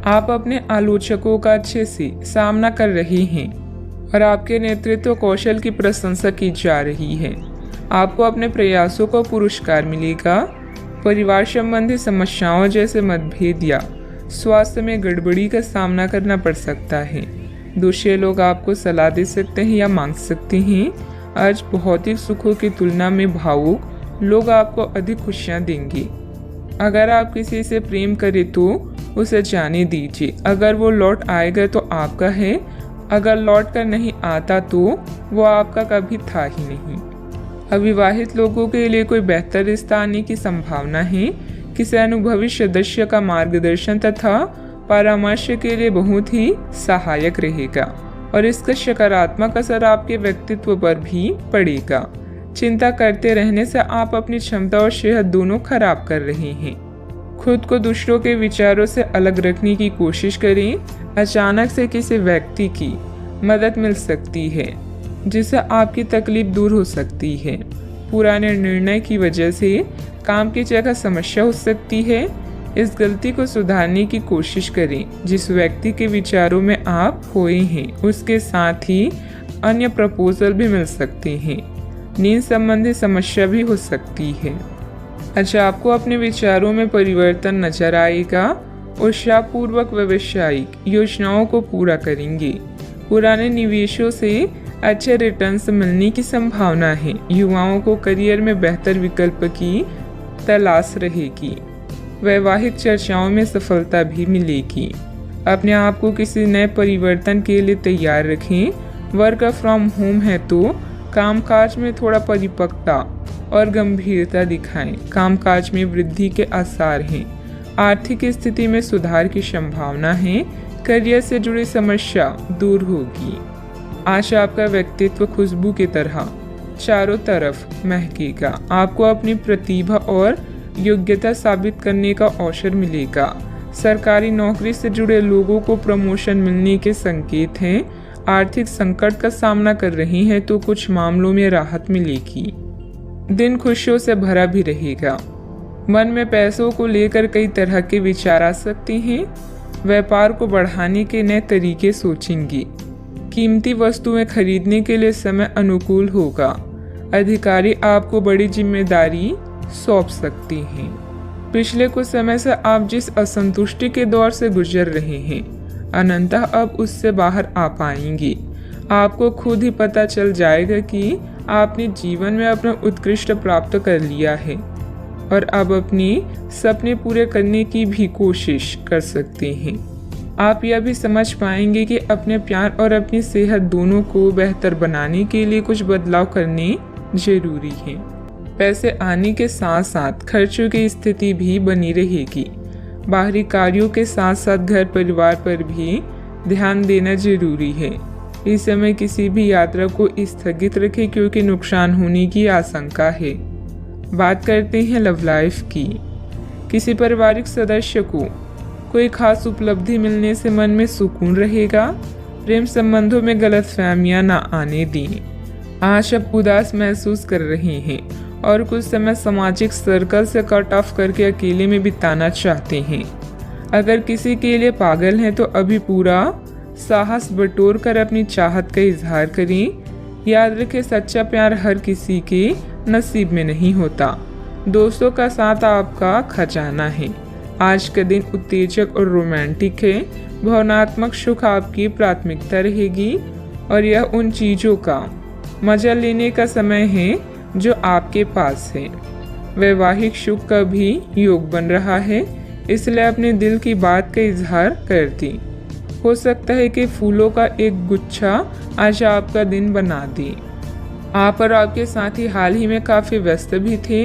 आप अपने आलोचकों का अच्छे से सामना कर रहे हैं और आपके नेतृत्व कौशल की प्रशंसा की जा रही है। आपको अपने प्रयासों को पुरस्कार मिलेगा। परिवार संबंधी समस्याओं जैसे मतभेद या स्वास्थ्य में गड़बड़ी का सामना करना पड़ सकता है। दूसरे लोग आपको सलाह दे सकते हैं या मांग सकते हैं। आज भौतिक सुखों की तुलना में भावुक लोग आपको अधिक खुशियां देंगे। अगर आप किसी से प्रेम करें तो उसे जाने दीजिए। अगर वो लौट आएगा तो आपका है, अगर लौट कर नहीं आता तो वो आपका कभी था ही नहीं। अविवाहित लोगों के लिए कोई बेहतर रिश्ता आने की संभावना है। किसी अनुभवी सदस्य का मार्गदर्शन तथा परामर्श के लिए बहुत ही सहायक रहेगा और इसका सकारात्मक असर आपके व्यक्तित्व पर भी पड़ेगा। चिंता करते रहने से आप अपनी क्षमता और सेहत दोनों खराब कर रहे हैं। खुद को दूसरों के विचारों से अलग रखने की कोशिश करें। अचानक से किसी व्यक्ति की मदद मिल सकती है जिससे आपकी तकलीफ दूर हो सकती है। पुराने निर्णय की वजह से काम की जगह समस्या हो सकती है। इस गलती को सुधारने की कोशिश करें। जिस व्यक्ति के विचारों में आप खोए हैं उसके साथ ही अन्य प्रपोजल भी मिल सकते हैं। नींद संबंधी समस्या भी हो सकती है। अच्छा, आपको अपने विचारों में परिवर्तन नजर आएगा। उत्साहपूर्वक व्यावसायिक योजनाओं को पूरा करेंगे। पुराने निवेशों से अच्छे रिटर्न्स मिलने की संभावना है। युवाओं को करियर में बेहतर विकल्प की तलाश रहेगी। वैवाहिक चर्चाओं में सफलता भी मिलेगी। अपने आप को किसी नए परिवर्तन के लिए तैयार रखें। वर्क फ्रॉम होम है तो कामकाज में थोड़ा परिपक्वता और गंभीरता दिखाएं। कामकाज में वृद्धि के आसार हैं। आर्थिक स्थिति में सुधार की संभावना है। करियर से जुड़ी समस्या दूर होगी। आज आपका व्यक्तित्व खुशबू की तरह चारों तरफ महकेगा। आपको अपनी प्रतिभा और योग्यता साबित करने का अवसर मिलेगा। सरकारी नौकरी से जुड़े लोगों को प्रमोशन मिलने के संकेत हैं। आर्थिक संकट का सामना कर रहे हैं तो कुछ मामलों में राहत मिलेगी। दिन खुशियों से भरा भी रहेगा। मन में पैसों को लेकर कई तरह के विचार आ सकते हैं। व्यापार को बढ़ाने के नए तरीके सोचेंगे। कीमती वस्तुएं खरीदने के लिए समय अनुकूल होगा। अधिकारी आपको बड़ी जिम्मेदारी सौंप सकते हैं। पिछले कुछ समय से आप जिस असंतुष्टि के दौर से गुजर रहे हैं अनंतः अब उससे बाहर आ पाएंगे। आपको खुद ही पता चल जाएगा कि आपने जीवन में अपना उत्कृष्ट प्राप्त कर लिया है और अब अपने सपने पूरे करने की भी कोशिश कर सकते हैं। आप यह भी समझ पाएंगे कि अपने प्यार और अपनी सेहत दोनों को बेहतर बनाने के लिए कुछ बदलाव करने जरूरी है। पैसे आने के साथ साथ खर्चों की स्थिति भी बनी रहेगी। बाहरी कार्यों के साथ साथ घर परिवार पर भी ध्यान देना जरूरी है। इस समय किसी भी यात्रा को स्थगित रखें क्योंकि नुकसान होने की आशंका है। बात करते हैं लव लाइफ की। किसी पारिवारिक सदस्य को कोई खास उपलब्धि मिलने से मन में सुकून रहेगा। प्रेम संबंधों में गलतफहमियां न आने दें। आज आप उदास महसूस कर रहे हैं और कुछ समय सामाजिक सर्कल से कट ऑफ करके अकेले में बिताना चाहते हैं। अगर किसी के लिए पागल हैं तो अभी पूरा साहस बटोर कर अपनी चाहत का इजहार करें। याद रखें, सच्चा प्यार हर किसी के नसीब में नहीं होता। दोस्तों का साथ आपका खजाना है। आज का दिन उत्तेजक और रोमांटिक है। भावनात्मक सुख आपकी प्राथमिकता रहेगी और यह उन चीजों का मजा लेने का समय है जो आपके पास है। वैवाहिक सुख का भी योग बन रहा है, इसलिए अपने दिल की बात का इजहार कर दी। हो सकता है कि फूलों का एक गुच्छा आज आपका दिन बना दे। आप और आपके साथी हाल ही में काफी व्यस्त भी थे,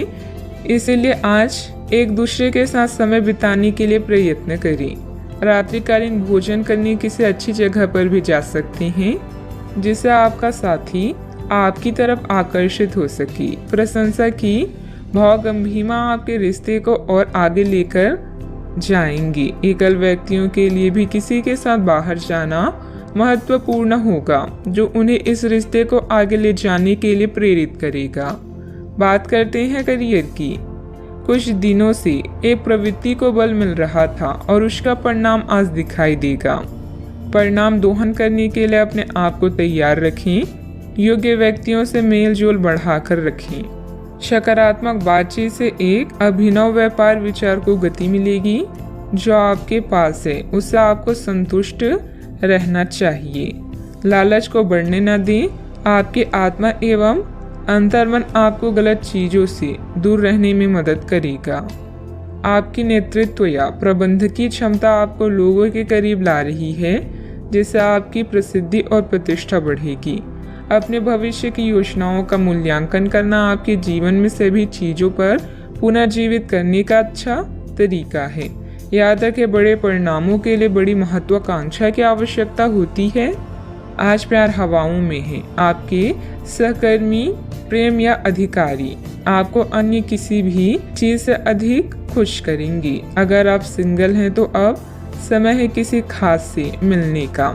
इसीलिए आज एक दूसरे के साथ समय बिताने के लिए प्रयत्न करें। रात्रिकालीन भोजन करने किसी अच्छी जगह पर भी जा सकते हैं जिससे आपका साथी आपकी तरफ आकर्षित हो सके। प्रशंसा की भावगंभीरता आपके रिश्ते को और आगे लेकर जाएंगे। एकल व्यक्तियों के लिए भी किसी के साथ बाहर जाना महत्वपूर्ण होगा जो उन्हें इस रिश्ते को आगे ले जाने के लिए प्रेरित करेगा। बात करते हैं करियर की। कुछ दिनों से एक प्रवृत्ति को बल मिल रहा था और उसका परिणाम आज दिखाई देगा। परिणाम दोहन करने के लिए अपने आप को तैयार रखें। योग्य व्यक्तियों से मेल जोल बढ़ाकर रखें। सकारात्मक बातचीत से एक अभिनव व्यापार विचार को गति मिलेगी। जो आपके पास है उससे आपको संतुष्ट रहना चाहिए। लालच को बढ़ने न दें। आपकी आत्मा एवं अंतर्मन आपको गलत चीजों से दूर रहने में मदद करेगा। आपकी नेतृत्व या प्रबंधकीय क्षमता आपको लोगों के करीब ला रही है, जिससे आपकी प्रसिद्धि और प्रतिष्ठा बढ़ेगी। अपने भविष्य की योजनाओं का मूल्यांकन करना आपके जीवन में सभी चीजों पर पुनर्जीवित करने का अच्छा तरीका है। याद रखें, बड़े परिणामों के लिए बड़ी महत्वाकांक्षा की आवश्यकता होती है। आज प्यार हवाओं में है। आपके सहकर्मी, प्रेम या अधिकारी आपको अन्य किसी भी चीज से अधिक खुश करेंगे। अगर आप सिंगल हैं तो अब समय है किसी खास से मिलने का,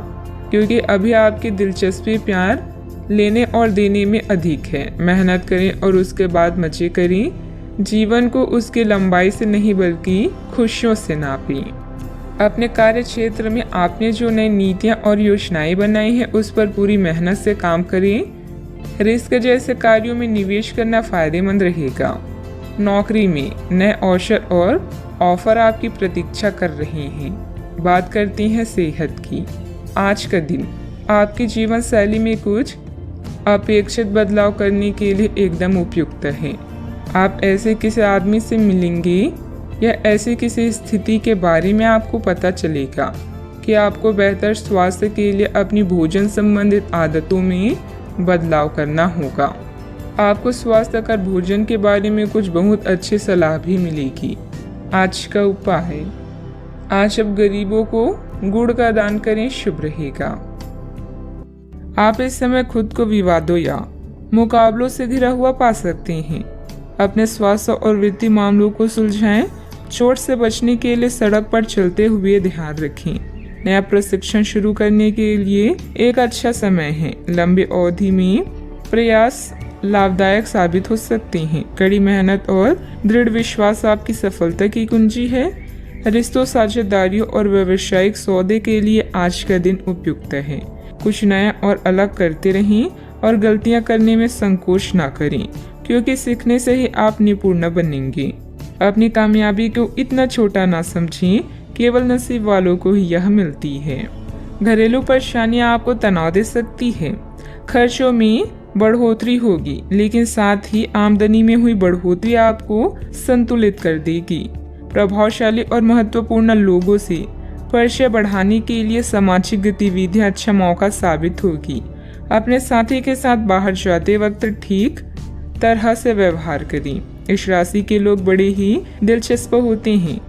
क्योंकि अभी आपकी दिलचस्पी प्यार लेने और देने में अधिक है। मेहनत करें और उसके बाद मजे करें। जीवन को उसकी लंबाई से नहीं बल्कि खुशियों से नापें। अपने कार्य क्षेत्र में आपने जो नई नीतियां और योजनाएं बनाई हैं उस पर पूरी मेहनत से काम करें। रिस्क जैसे कार्यों में निवेश करना फायदेमंद रहेगा। नौकरी में नए अवसर और ऑफर आपकी प्रतीक्षा कर रहे हैं। बात करते हैं सेहत की। आज का दिन आपकी जीवन शैली में कुछ अपेक्षित बदलाव करने के लिए एकदम उपयुक्त है। आप ऐसे किसी आदमी से मिलेंगे या ऐसी किसी स्थिति के बारे में आपको पता चलेगा कि आपको बेहतर स्वास्थ्य के लिए अपनी भोजन संबंधित आदतों में बदलाव करना होगा। आपको स्वास्थ्यकर भोजन के बारे में कुछ बहुत अच्छी सलाह भी मिलेगी। आज का उपाय, आज अब गरीबों को गुड़ का दान करें, शुभ रहेगा। आप इस समय खुद को विवादों या मुकाबलों से घिरा हुआ पा सकते हैं। अपने स्वास्थ्य और वित्तीय मामलों को सुलझाएं। चोट से बचने के लिए सड़क पर चलते हुए ध्यान रखें। नया प्रशिक्षण शुरू करने के लिए एक अच्छा समय है। लंबी अवधि में प्रयास लाभदायक साबित हो सकते हैं। कड़ी मेहनत और दृढ़ विश्वास आपकी सफलता की कुंजी है। रिश्तों, साझेदारियों और व्यावसायिक सौदे के लिए आज का दिन उपयुक्त है। कुछ नया और अलग करते रहें और गलतियां करने में संकोच ना करें, क्योंकि सीखने से ही आप निपुण बनेंगे। अपनी कामयाबी को इतना छोटा ना समझें, केवल नसीब वालों को ही यह मिलती है। घरेलू परेशानियां आपको तनाव दे सकती है। खर्चों में बढ़ोतरी होगी, लेकिन साथ ही आमदनी में हुई बढ़ोतरी आपको संतुलित कर देगी। प्रभावशाली और महत्वपूर्ण लोगों से परिचय बढ़ाने के लिए सामाजिक गतिविधियां अच्छा मौका साबित होगी। अपने साथी के साथ बाहर जाते वक्त ठीक तरह से व्यवहार करें। इस राशि के लोग बड़े ही दिलचस्प होते हैं।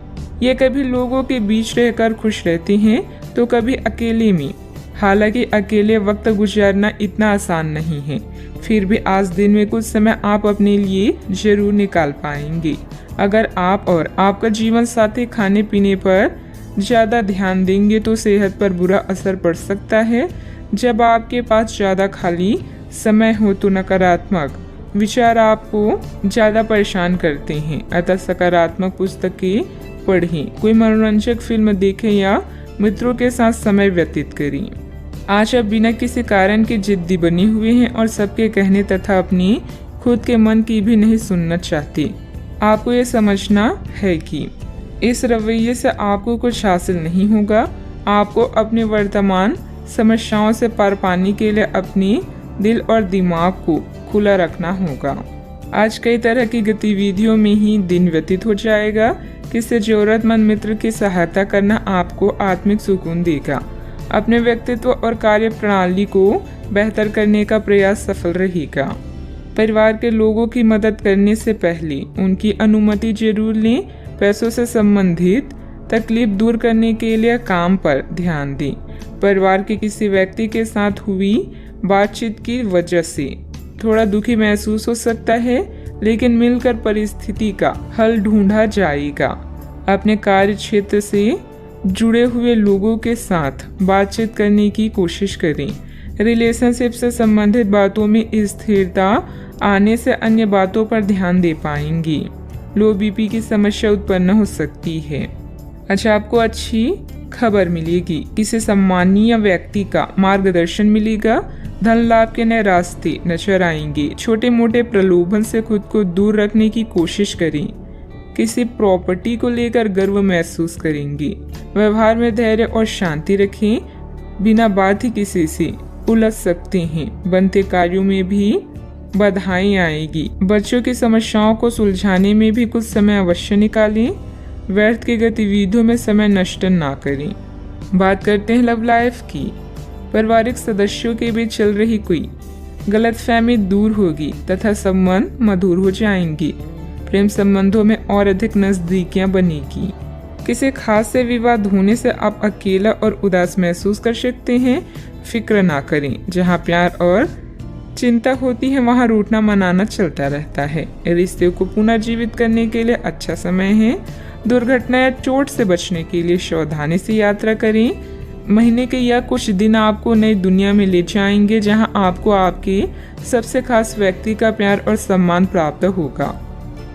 ये कभी लोगों के बीच रहकर खुश रहते हैं तो कभी अकेले में। हालांकि अकेले वक्त गुजारना इतना आसान नहीं है, फिर भी आज दिन में कुछ समय आप अपने लिए जरूर निकाल पाएंगे। अगर आप और आपका जीवन साथी खाने पीने पर ज्यादा ध्यान देंगे तो सेहत पर बुरा असर पड़ सकता है। जब आपके पास ज्यादा खाली समय हो तो नकारात्मक विचार आपको ज्यादा परेशान करते हैं। अतः सकारात्मक पुस्तकें पढ़ें, कोई मनोरंजक फिल्म देखें या मित्रों के साथ समय व्यतीत करें। आज आप बिना किसी कारण के जिद्दी बने हुए हैं और सबके कहने तथा अपनी खुद के मन की भी नहीं सुनना चाहते। आपको ये समझना है कि इस रवैये से आपको कुछ हासिल नहीं होगा। आपको अपने वर्तमान समस्याओं से पार पाने के लिए अपने दिल और दिमाग को खुला रखना होगा। आज कई तरह की गतिविधियों में ही दिन व्यतीत हो जाएगा। किसी जरूरतमंद मित्र की सहायता करना आपको आत्मिक सुकून देगा। अपने व्यक्तित्व और कार्य प्रणाली को बेहतर करने का प्रयास सफल रहेगा। परिवार के लोगों की मदद करने से पहले उनकी अनुमति जरूर लें। पैसों से संबंधित तकलीफ दूर करने के लिए काम पर ध्यान दें। परिवार के किसी व्यक्ति के साथ हुई बातचीत की वजह से थोड़ा दुखी महसूस हो सकता है, लेकिन मिलकर परिस्थिति का हल ढूंढा जाएगा। अपने कार्य क्षेत्र से जुड़े हुए लोगों के साथ बातचीत करने की कोशिश करें। रिलेशनशिप से संबंधित बातों में स्थिरता आने से अन्य बातों पर ध्यान दे पाएंगी। लो बीपी की समस्या उत्पन्न हो सकती है। अच्छा, आपको अच्छी खबर मिलेगी, किसी सम्मानीय व्यक्ति का मार्गदर्शन मिलेगा, धन लाभ के नए रास्ते नजर आएंगे। छोटे मोटे प्रलोभन से खुद को दूर रखने की कोशिश करें। किसी प्रॉपर्टी को लेकर गर्व महसूस करेंगे। व्यवहार में धैर्य और शांति रखें, बिना बात ही किसी से उलझ सकते हैं। बनते कार्यों में भी बाधाएं आएगी। बच्चों की समस्याओं को सुलझाने में भी कुछ समय अवश्य निकालें। व्यर्थ की गतिविधियों में समय नष्ट ना करें। बात करते हैं लव लाइफ की। पारिवारिक सदस्यों के बीच चल रही कोई गलतफहमी दूर होगी तथा संबंध मधुर हो जाएंगे। प्रेम संबंधों में और अधिक नजदीकियां बनेगी। किसी खास से विवाद होने से आप अकेला और उदास महसूस कर सकते हैं। फिक्र ना करें, जहां प्यार और चिंता होती है वहां रूठना मनाना चलता रहता है। रिश्ते को पुनर्जीवित करने के लिए अच्छा समय है। दुर्घटना या चोट से बचने के लिए सावधानी से यात्रा करें। महीने के या कुछ दिन आपको नई दुनिया में ले जाएंगे, जहां आपको आपके सबसे खास व्यक्ति का प्यार और सम्मान प्राप्त होगा।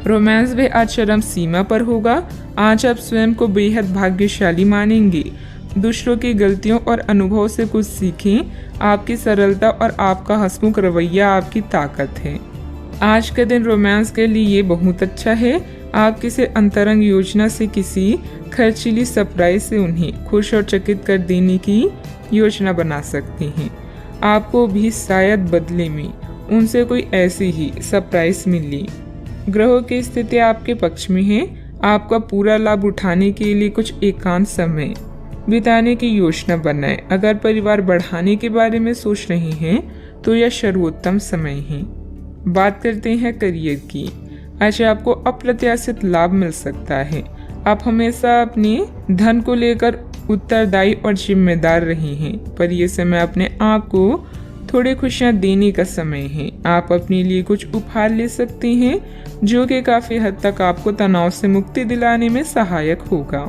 रोमांस भी आज चरम सीमा पर होगा। आज आप स्वयं को बेहद भाग्यशाली मानेंगे। दूसरों की गलतियों और अनुभव से कुछ सीखें। आपकी सरलता और आपका हंसमुख रवैया आपकी ताकत है। आज का दिन रोमांस के लिए बहुत अच्छा है। आप किसी अंतरंग योजना से किसी खर्चीली सरप्राइज से उन्हें खुश और चकित कर देने की योजना बना सकते हैं। आपको भी शायद बदले में उनसे कोई ऐसी ही सरप्राइज मिली। ग्रहों की स्थिति आपके पक्ष में है। आपका पूरा लाभ उठाने के लिए कुछ एकांत समय बिताने की योजना बनाएं। अगर परिवार बढ़ाने के बारे में सोच रहे हैं तो यह सर्वोत्तम समय है। बात करते हैं करियर की। आज आपको अप्रत्याशित लाभ मिल सकता है। आप हमेशा अपने धन को लेकर उत्तरदायी और जिम्मेदार रहे हैं, पर यह समय अपने आप को थोड़ी खुशियां देने का समय है। आप अपने लिए कुछ उपहार ले सकते हैं, जो कि काफी हद तक आपको तनाव से मुक्ति दिलाने में सहायक होगा।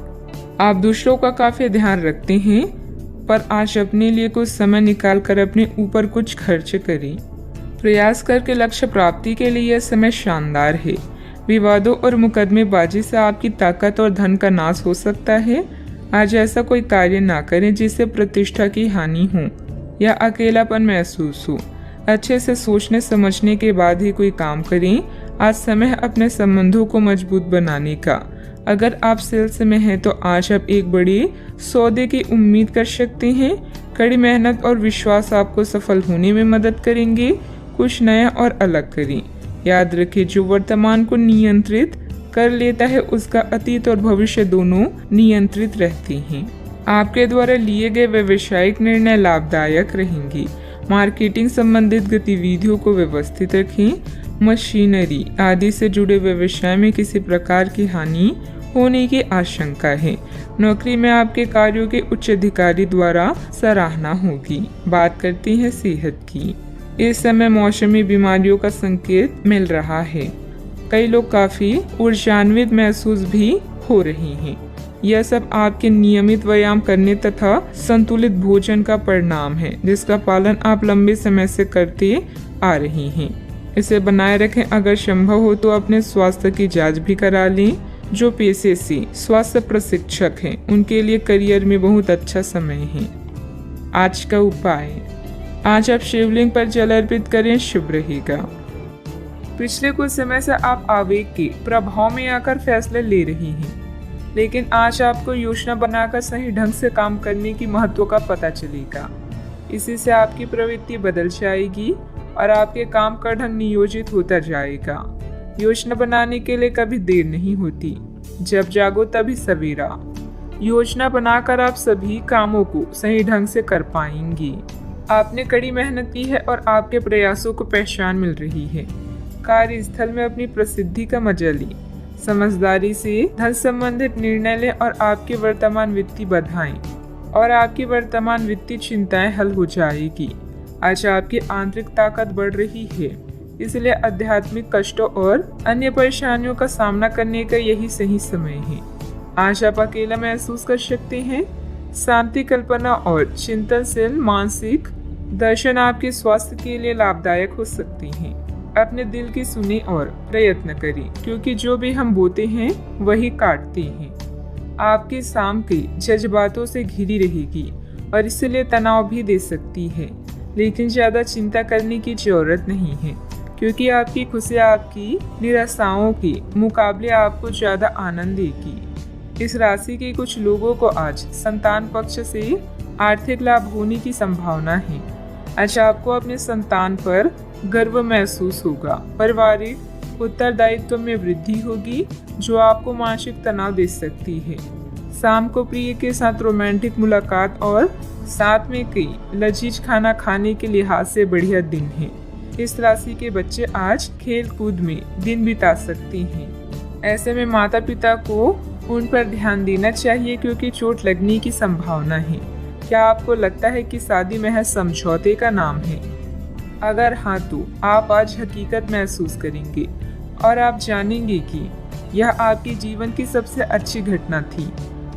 आप दूसरों का काफी ध्यान रखते हैं, पर आज अपने लिए कुछ समय निकालकर अपने ऊपर कुछ खर्च करें। प्रयास करके लक्ष्य प्राप्ति के लिए यह समय शानदार है। विवादों और मुकदमेबाजी से आपकी ताकत और धन का नाश हो सकता है। आज ऐसा कोई कार्य ना करें जिससे प्रतिष्ठा की हानि हो या अकेलापन महसूस हो। अच्छे से सोचने समझने के बाद ही कोई काम करें। आज समय है अपने संबंधों को मजबूत बनाने का। अगर आप सेल्स में हैं तो आज आप एक बड़ी सौदे की उम्मीद कर सकते हैं। कड़ी मेहनत और विश्वास आपको सफल होने में मदद करेंगे। कुछ नया और अलग करें। याद रखें, जो वर्तमान को नियंत्रित कर लेता है उसका अतीत और भविष्य दोनों नियंत्रित रहते हैं। आपके द्वारा लिए गए व्यवसायिक निर्णय लाभदायक रहेंगे। मार्केटिंग संबंधित गतिविधियों को व्यवस्थित रखें। मशीनरी आदि से जुड़े व्यवसाय में किसी प्रकार की हानि होने की आशंका है। नौकरी में आपके कार्यों के उच्च अधिकारी द्वारा सराहना होगी। बात करते हैं सेहत की। इस समय मौसमी बीमारियों का संकेत मिल रहा है। कई लोग काफी ऊर्जान्वित महसूस भी हो रहे हैं। यह सब आपके नियमित व्यायाम करने तथा संतुलित भोजन का परिणाम है, जिसका पालन आप लंबे समय से करते आ रहे हैं। इसे बनाए रखें। अगर संभव हो तो अपने स्वास्थ्य की जांच भी करा लें। जो पेशे से स्वास्थ्य प्रशिक्षक हैं उनके लिए करियर में बहुत अच्छा समय है। आज का उपाय, आज आप शिवलिंग पर जल अर्पित करें, शुभ रहेगा। पिछले कुछ समय से आप आवेग के प्रभाव में आकर फैसले ले रही हैं, लेकिन आज आपको योजना बनाकर सही ढंग से काम करने की महत्व का पता चलेगा। इसी से आपकी प्रवृत्ति बदल जाएगी और आपके काम का ढंग नियोजित होता जाएगा। योजना बनाने के लिए कभी देर नहीं होती, जब जागो तभी सवेरा। योजना बनाकर आप सभी कामों को सही ढंग से कर पाएंगी। आपने कड़ी मेहनत की है और आपके प्रयासों को पहचान मिल रही है। कार्यस्थल में अपनी प्रसिद्धि का मजा लें। समझदारी से धन संबंधित निर्णय लें और आपकी वर्तमान वित्तीय चिंताएं हल हो जाएगी। आज आपकी आंतरिक ताकत बढ़ रही है, इसलिए आध्यात्मिक कष्टों और अन्य परेशानियों का सामना करने का यही सही समय है। आज आप अकेला महसूस कर सकते हैं। शांति, कल्पना और चिंतनशील मानसिक दर्शन आपके स्वास्थ्य के लिए लाभदायक हो सकती हैं। अपने दिल की सुने और प्रयत्न करें, क्योंकि जो भी हम बोते हैं वही काटते हैं। आपकी शाम के जज्बातों से घिरी रहेगी और इसलिए तनाव भी दे सकती है, लेकिन ज़्यादा चिंता करने की ज़रूरत नहीं है, क्योंकि आपकी खुशी आपकी निराशाओं के मुकाबले आपको ज़्यादा आनंद देगी। इस राशि के कुछ लोगों को आज संतान पक्ष से आर्थिक लाभ होने की संभावना है। आज आपको अपने संतान पर गर्व महसूस होगा। पारिवारिक उत्तरदायित्व में वृद्धि होगी, जो आपको मानसिक तनाव दे सकती है। शाम को प्रिय के साथ रोमांटिक मुलाकात और साथ में कई लजीज खाना खाने के लिहाज से बढ़िया दिन है। इस राशि के बच्चे आज खेल कूद में दिन बिता सकते हैं। ऐसे में माता पिता को उन पर ध्यान देना चाहिए, क्योंकि चोट लगने की संभावना है। क्या आपको लगता है कि शादी महज समझौते का नाम है? अगर हाँ, तो आप आज हकीकत महसूस करेंगे और आप जानेंगे कि यह आपके जीवन की सबसे अच्छी घटना थी।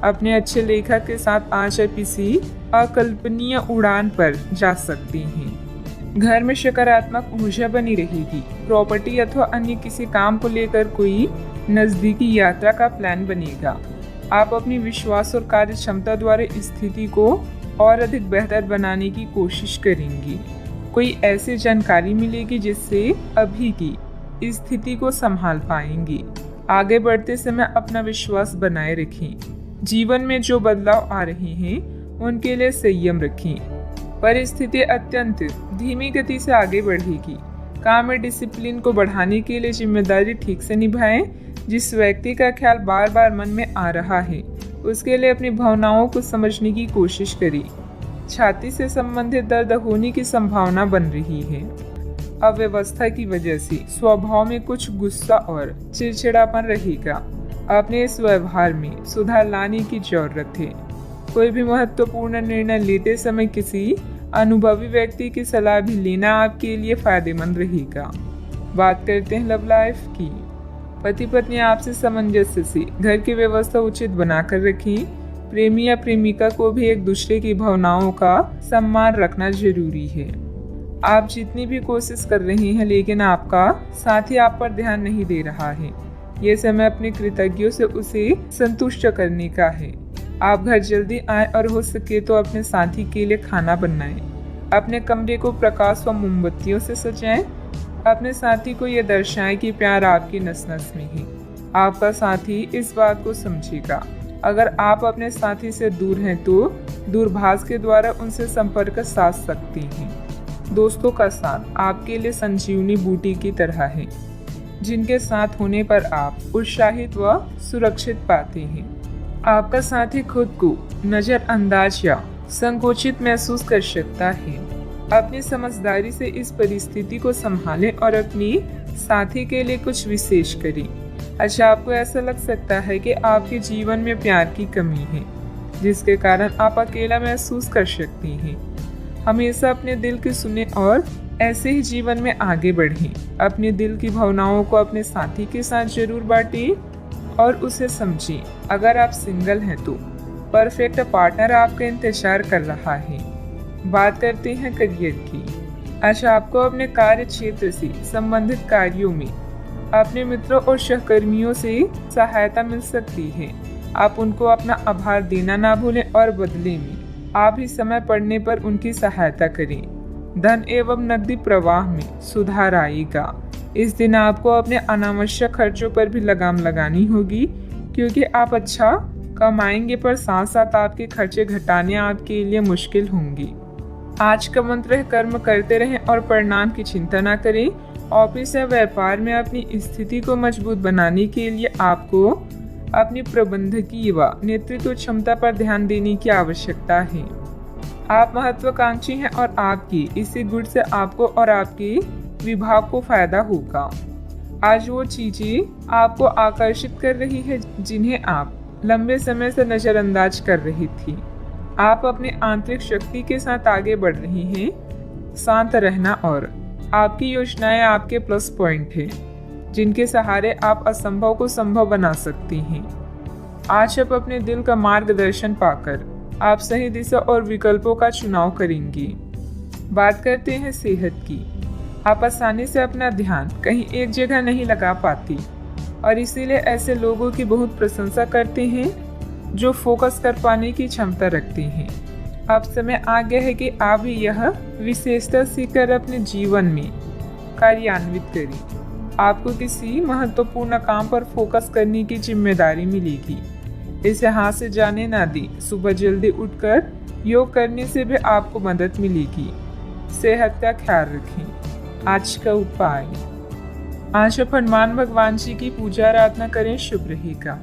अपने अच्छे लेखक के साथ आज आप किसी अकल्पनीय उड़ान पर जा सकते हैं। घर में सकारात्मक ऊर्जा बनी रहेगी। प्रॉपर्टी अथवा अन्य किसी काम को लेकर कोई नजदीकी यात्रा का प्लान बनेगा। आप अपनी विश्वास और कार्य क्षमता द्वारा स्थिति को और अधिक बेहतर बनाने की कोशिश करेंगी। कोई ऐसी जानकारी मिलेगी जिससे अभी की स्थिति को संभाल पाएंगी। आगे बढ़ते समय अपना विश्वास बनाए रखें। जीवन में जो बदलाव आ रहे हैं उनके लिए संयम रखें। परिस्थिति अत्यंत धीमी गति से आगे बढ़ेगी। काम में डिसिप्लिन को बढ़ाने के लिए जिम्मेदारी ठीक से निभाएं। जिस व्यक्ति का ख्याल बार बार मन में आ रहा है उसके लिए अपनी भावनाओं को समझने की कोशिश करें। छाती से संबंधित दर्द होने की संभावना बन रही है। अव्यवस्था की वजह से स्वभाव में कुछ गुस्सा और चिड़चिड़ापन रहेगा। अपने इस व्यवहार में सुधार लाने की जरूरत है। कोई भी महत्वपूर्ण निर्णय लेते समय किसी अनुभवी व्यक्ति की सलाह भी लेना आपके लिए फायदेमंद रहेगा। बात करते हैं लव लाइफ की। पति पत्नी आपसी सामंजस्य से घर की व्यवस्था उचित बनाकर रखें। प्रेमी या प्रेमिका को भी एक दूसरे की भावनाओं का सम्मान रखना जरूरी है। आप जितनी भी कोशिश कर रहे हैं, लेकिन आपका साथी आप पर ध्यान नहीं दे रहा है। ये समय अपने कृतज्ञों से उसे संतुष्ट करने का है। आप घर जल्दी आए और हो सके तो अपने साथी के लिए खाना बनाएं। अपने कमरे को प्रकाश व मोमबत्तियों से सजाएं। अपने साथी को यह दर्शाएं कि प्यार आपकी नस नस में है। आपका साथी इस बात को समझेगा। अगर आप अपने साथी से दूर हैं तो दूरभाष के द्वारा उनसे संपर्क साध सकते हैं। दोस्तों का साथ आपके लिए संजीवनी बूटी की तरह है, जिनके साथ होने पर आप उत्साहित व सुरक्षित पाते हैं। आपका साथी खुद को नजरअंदाज या संकोचित महसूस कर सकता है। अपनी समझदारी से इस परिस्थिति को संभालें और अपनी साथी के लिए कुछ विशेष करें। अच्छा, आपको ऐसा लग सकता है कि आपके जीवन में प्यार की कमी है, जिसके कारण आप अकेला महसूस कर सकते हैं। हमेशा अपने दिल की सुने और ऐसे ही जीवन में आगे बढ़ें। अपने दिल की भावनाओं को अपने साथी के साथ जरूर बांटें और उसे समझें। अगर आप सिंगल हैं तो परफेक्ट पार्टनर आपका इंतजार कर रहा है। बात करते हैं करियर की। अच्छा, आपको अपने कार्य क्षेत्र से संबंधित कार्यों में अपने मित्रों और सहकर्मियों से सहायता मिल सकती है। आप उनको अपना आभार देना ना भूलें और बदले में आप ही समय पड़ने पर उनकी सहायता करें। धन एवं नकदी प्रवाह में सुधार आएगा। इस दिन आपको अपने अनावश्यक खर्चों पर भी लगाम लगानी होगी, क्योंकि आप अच्छा कमाएंगे पर साथ साथ आपके खर्चे घटाने आपके लिए मुश्किल होंगे। आज का मंत्र है कर्म करते रहें और परिणाम की चिंता ना करें। ऑफिस या व्यापार में अपनी स्थिति को मजबूत बनाने के लिए आपको अपनी प्रबंधकीय व नेतृत्व क्षमता पर ध्यान देने की आवश्यकता है। आप महत्वाकांक्षी हैं और आपकी इसी गुण से आपको और आपके विभाग को फायदा होगा। आज वो चीजें आपको आकर्षित कर रही है जिन्हें आप लंबे समय से नजरअंदाज कर रही थी। आप अपने आंतरिक शक्ति के साथ आगे बढ़ रही हैं। शांत रहना और आपकी योजनाएं आपके प्लस पॉइंट हैं, जिनके सहारे आप असंभव को संभव बना सकती हैं। आज आप अपने दिल का मार्गदर्शन पाकर आप सही दिशा और विकल्पों का चुनाव करेंगी। बात करते हैं सेहत की। आप आसानी से अपना ध्यान कहीं एक जगह नहीं लगा पाती और इसीलिए ऐसे लोगों की बहुत प्रशंसा करते हैं जो फोकस कर पाने की क्षमता रखते हैं। अब समय आ गया है कि आप भी यह विशेषता सीखकर अपने जीवन में कार्यान्वित करें। आपको किसी महत्वपूर्ण काम पर फोकस करने की जिम्मेदारी मिलेगी। इसे हाथ से जाने ना दें। सुबह जल्दी उठकर योग करने से भी आपको मदद मिलेगी। सेहत का ख्याल रखें। आज का उपाय, आज आप हनुमान भगवान जी की पूजा आराधना करें, शुभ रहेगा।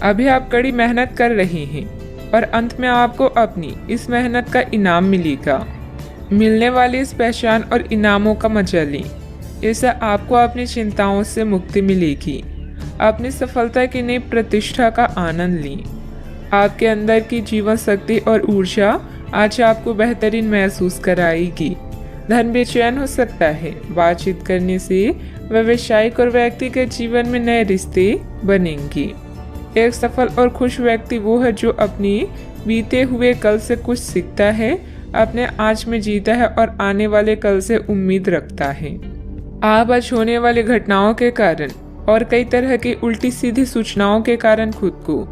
अभी आप कड़ी मेहनत कर रहे हैं और अंत में आपको अपनी इस मेहनत का इनाम मिलेगा। मिलने वाली इस पहचान और इनामों का मजा लें। इससे आपको अपनी चिंताओं से मुक्ति मिलेगी। अपनी सफलता की नई प्रतिष्ठा का आनंद लें। आपके अंदर की जीवन शक्ति और ऊर्जा आज आपको बेहतरीन महसूस कराएगी। धन बेचैन हो सकता है। बातचीत करने से व्यावसायिक और व्यक्तिगत जीवन में नए रिश्ते बनेंगे। एक सफल और खुश व्यक्ति वो है जो अपनी बीते हुए कल से कुछ सीखता है, अपने आज में जीता है और आने वाले कल से उम्मीद रखता है। आप आज होने वाली घटनाओं के कारण और कई तरह की उल्टी सीधी सूचनाओं के कारण खुद को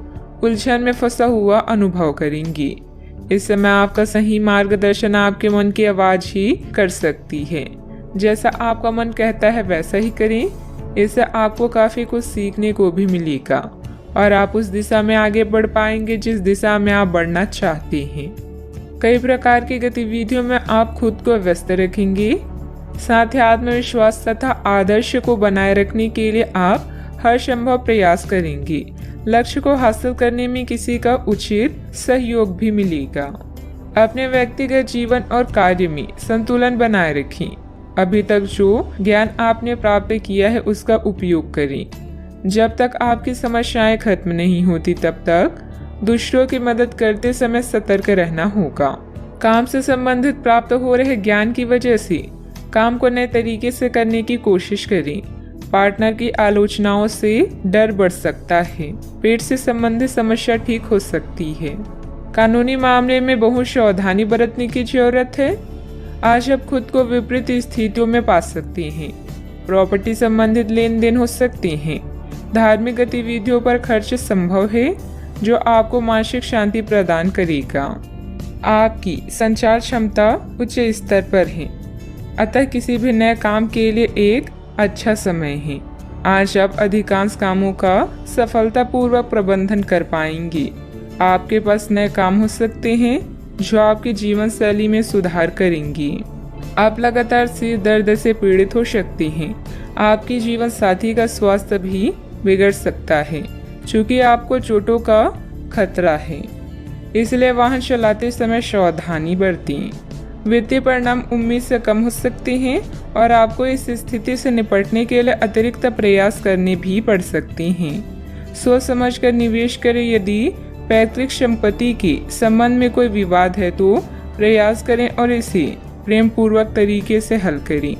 उलझन में फंसा हुआ अनुभव करेंगी। इस समय आपका सही मार्गदर्शन आपके मन की आवाज ही कर सकती है। जैसा आपका मन कहता है वैसा ही करें। इससे आपको काफी कुछ सीखने को भी मिलेगा और आप उस दिशा में आगे बढ़ पाएंगे जिस दिशा में आप बढ़ना चाहते हैं। कई प्रकार की गतिविधियों में आप खुद को व्यस्त रखेंगे। साथ ही आत्मविश्वास तथा आदर्श को बनाए रखने के लिए आप हर संभव प्रयास करेंगे। लक्ष्य को हासिल करने में किसी का उचित सहयोग भी मिलेगा। अपने व्यक्तिगत जीवन और कार्य में संतुलन बनाए रखें। अभी तक जो ज्ञान आपने प्राप्त किया है उसका उपयोग करें। जब तक आपकी समस्याएं खत्म नहीं होती तब तक दूसरों की मदद करते समय सतर्क रहना होगा। काम से संबंधित प्राप्त हो रहे ज्ञान की वजह से काम को नए तरीके से करने की कोशिश करें। पार्टनर की आलोचनाओं से डर बढ़ सकता है। पेट से संबंधित समस्या ठीक हो सकती है। कानूनी मामले में बहुत सावधानी बरतने की जरूरत है। आज आप खुद को विपरीत स्थितियों में पा सकते हैं। प्रॉपर्टी संबंधित लेन देन हो सकते हैं। धार्मिक गतिविधियों पर खर्च संभव है जो आपको मानसिक शांति प्रदान करेगा। आपकी संचार क्षमता उच्च स्तर पर है, अतः किसी भी नए काम के लिए एक अच्छा समय है। आज आप अधिकांश कामों का सफलतापूर्वक प्रबंधन कर पाएंगे। आपके पास नए काम हो सकते हैं जो आपकी जीवन शैली में सुधार करेंगे। आप लगातार सिर दर्द से पीड़ित हो सकते हैं। आपकी जीवन साथी का स्वास्थ्य भी बिगड़ सकता है क्योंकि आपको चोटों का खतरा है, इसलिए वाहन चलाते समय सावधानी बरतें। वित्तीय परिणाम उम्मीद से कम हो सकते हैं और आपको इस स्थिति से निपटने के लिए अतिरिक्त प्रयास करने भी पड़ सकते हैं। सोच समझ कर निवेश करें। यदि पैतृक संपत्ति के संबंध में कोई विवाद है तो प्रयास करें और इसे प्रेम पूर्वक तरीके से हल करें।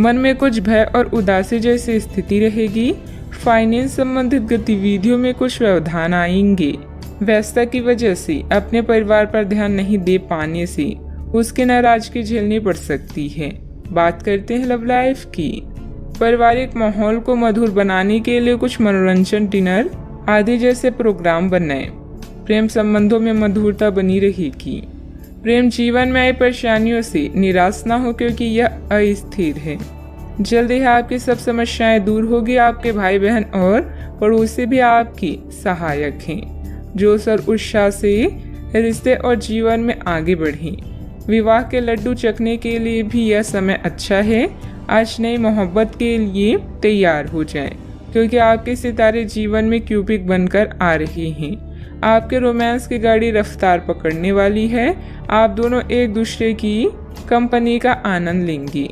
मन में कुछ भय और उदासी जैसी स्थिति रहेगी। फाइनेंस संबंधित गतिविधियों में कुछ व्यवधान आएंगे। व्यस्तता की वजह से अपने परिवार पर ध्यान नहीं दे पाने से उसकी नाराजगी झेलनी पड़ सकती है। बात करते हैं लव लाइफ की। पारिवारिक माहौल को मधुर बनाने के लिए कुछ मनोरंजन, डिनर आदि जैसे प्रोग्राम बनाएं। प्रेम संबंधों में मधुरता बनी रहेगी। प्रेम जीवन में आई परेशानियों से निराश न हो क्योंकि यह अस्थिर है। जल्दी ही आपकी सब समस्याएं दूर होगी। आपके भाई बहन और पड़ोसी भी आपकी सहायक हैं। जोश और उत्साह से रिश्ते और जीवन में आगे बढ़ें। विवाह के लड्डू चखने के लिए भी यह समय अच्छा है। आज नई मोहब्बत के लिए तैयार हो जाएं, क्योंकि आपके सितारे जीवन में क्यूपिक बनकर आ रहे हैं। आपके रोमांस की गाड़ी रफ्तार पकड़ने वाली है। आप दोनों एक दूसरे की कंपनी का आनंद लेंगे।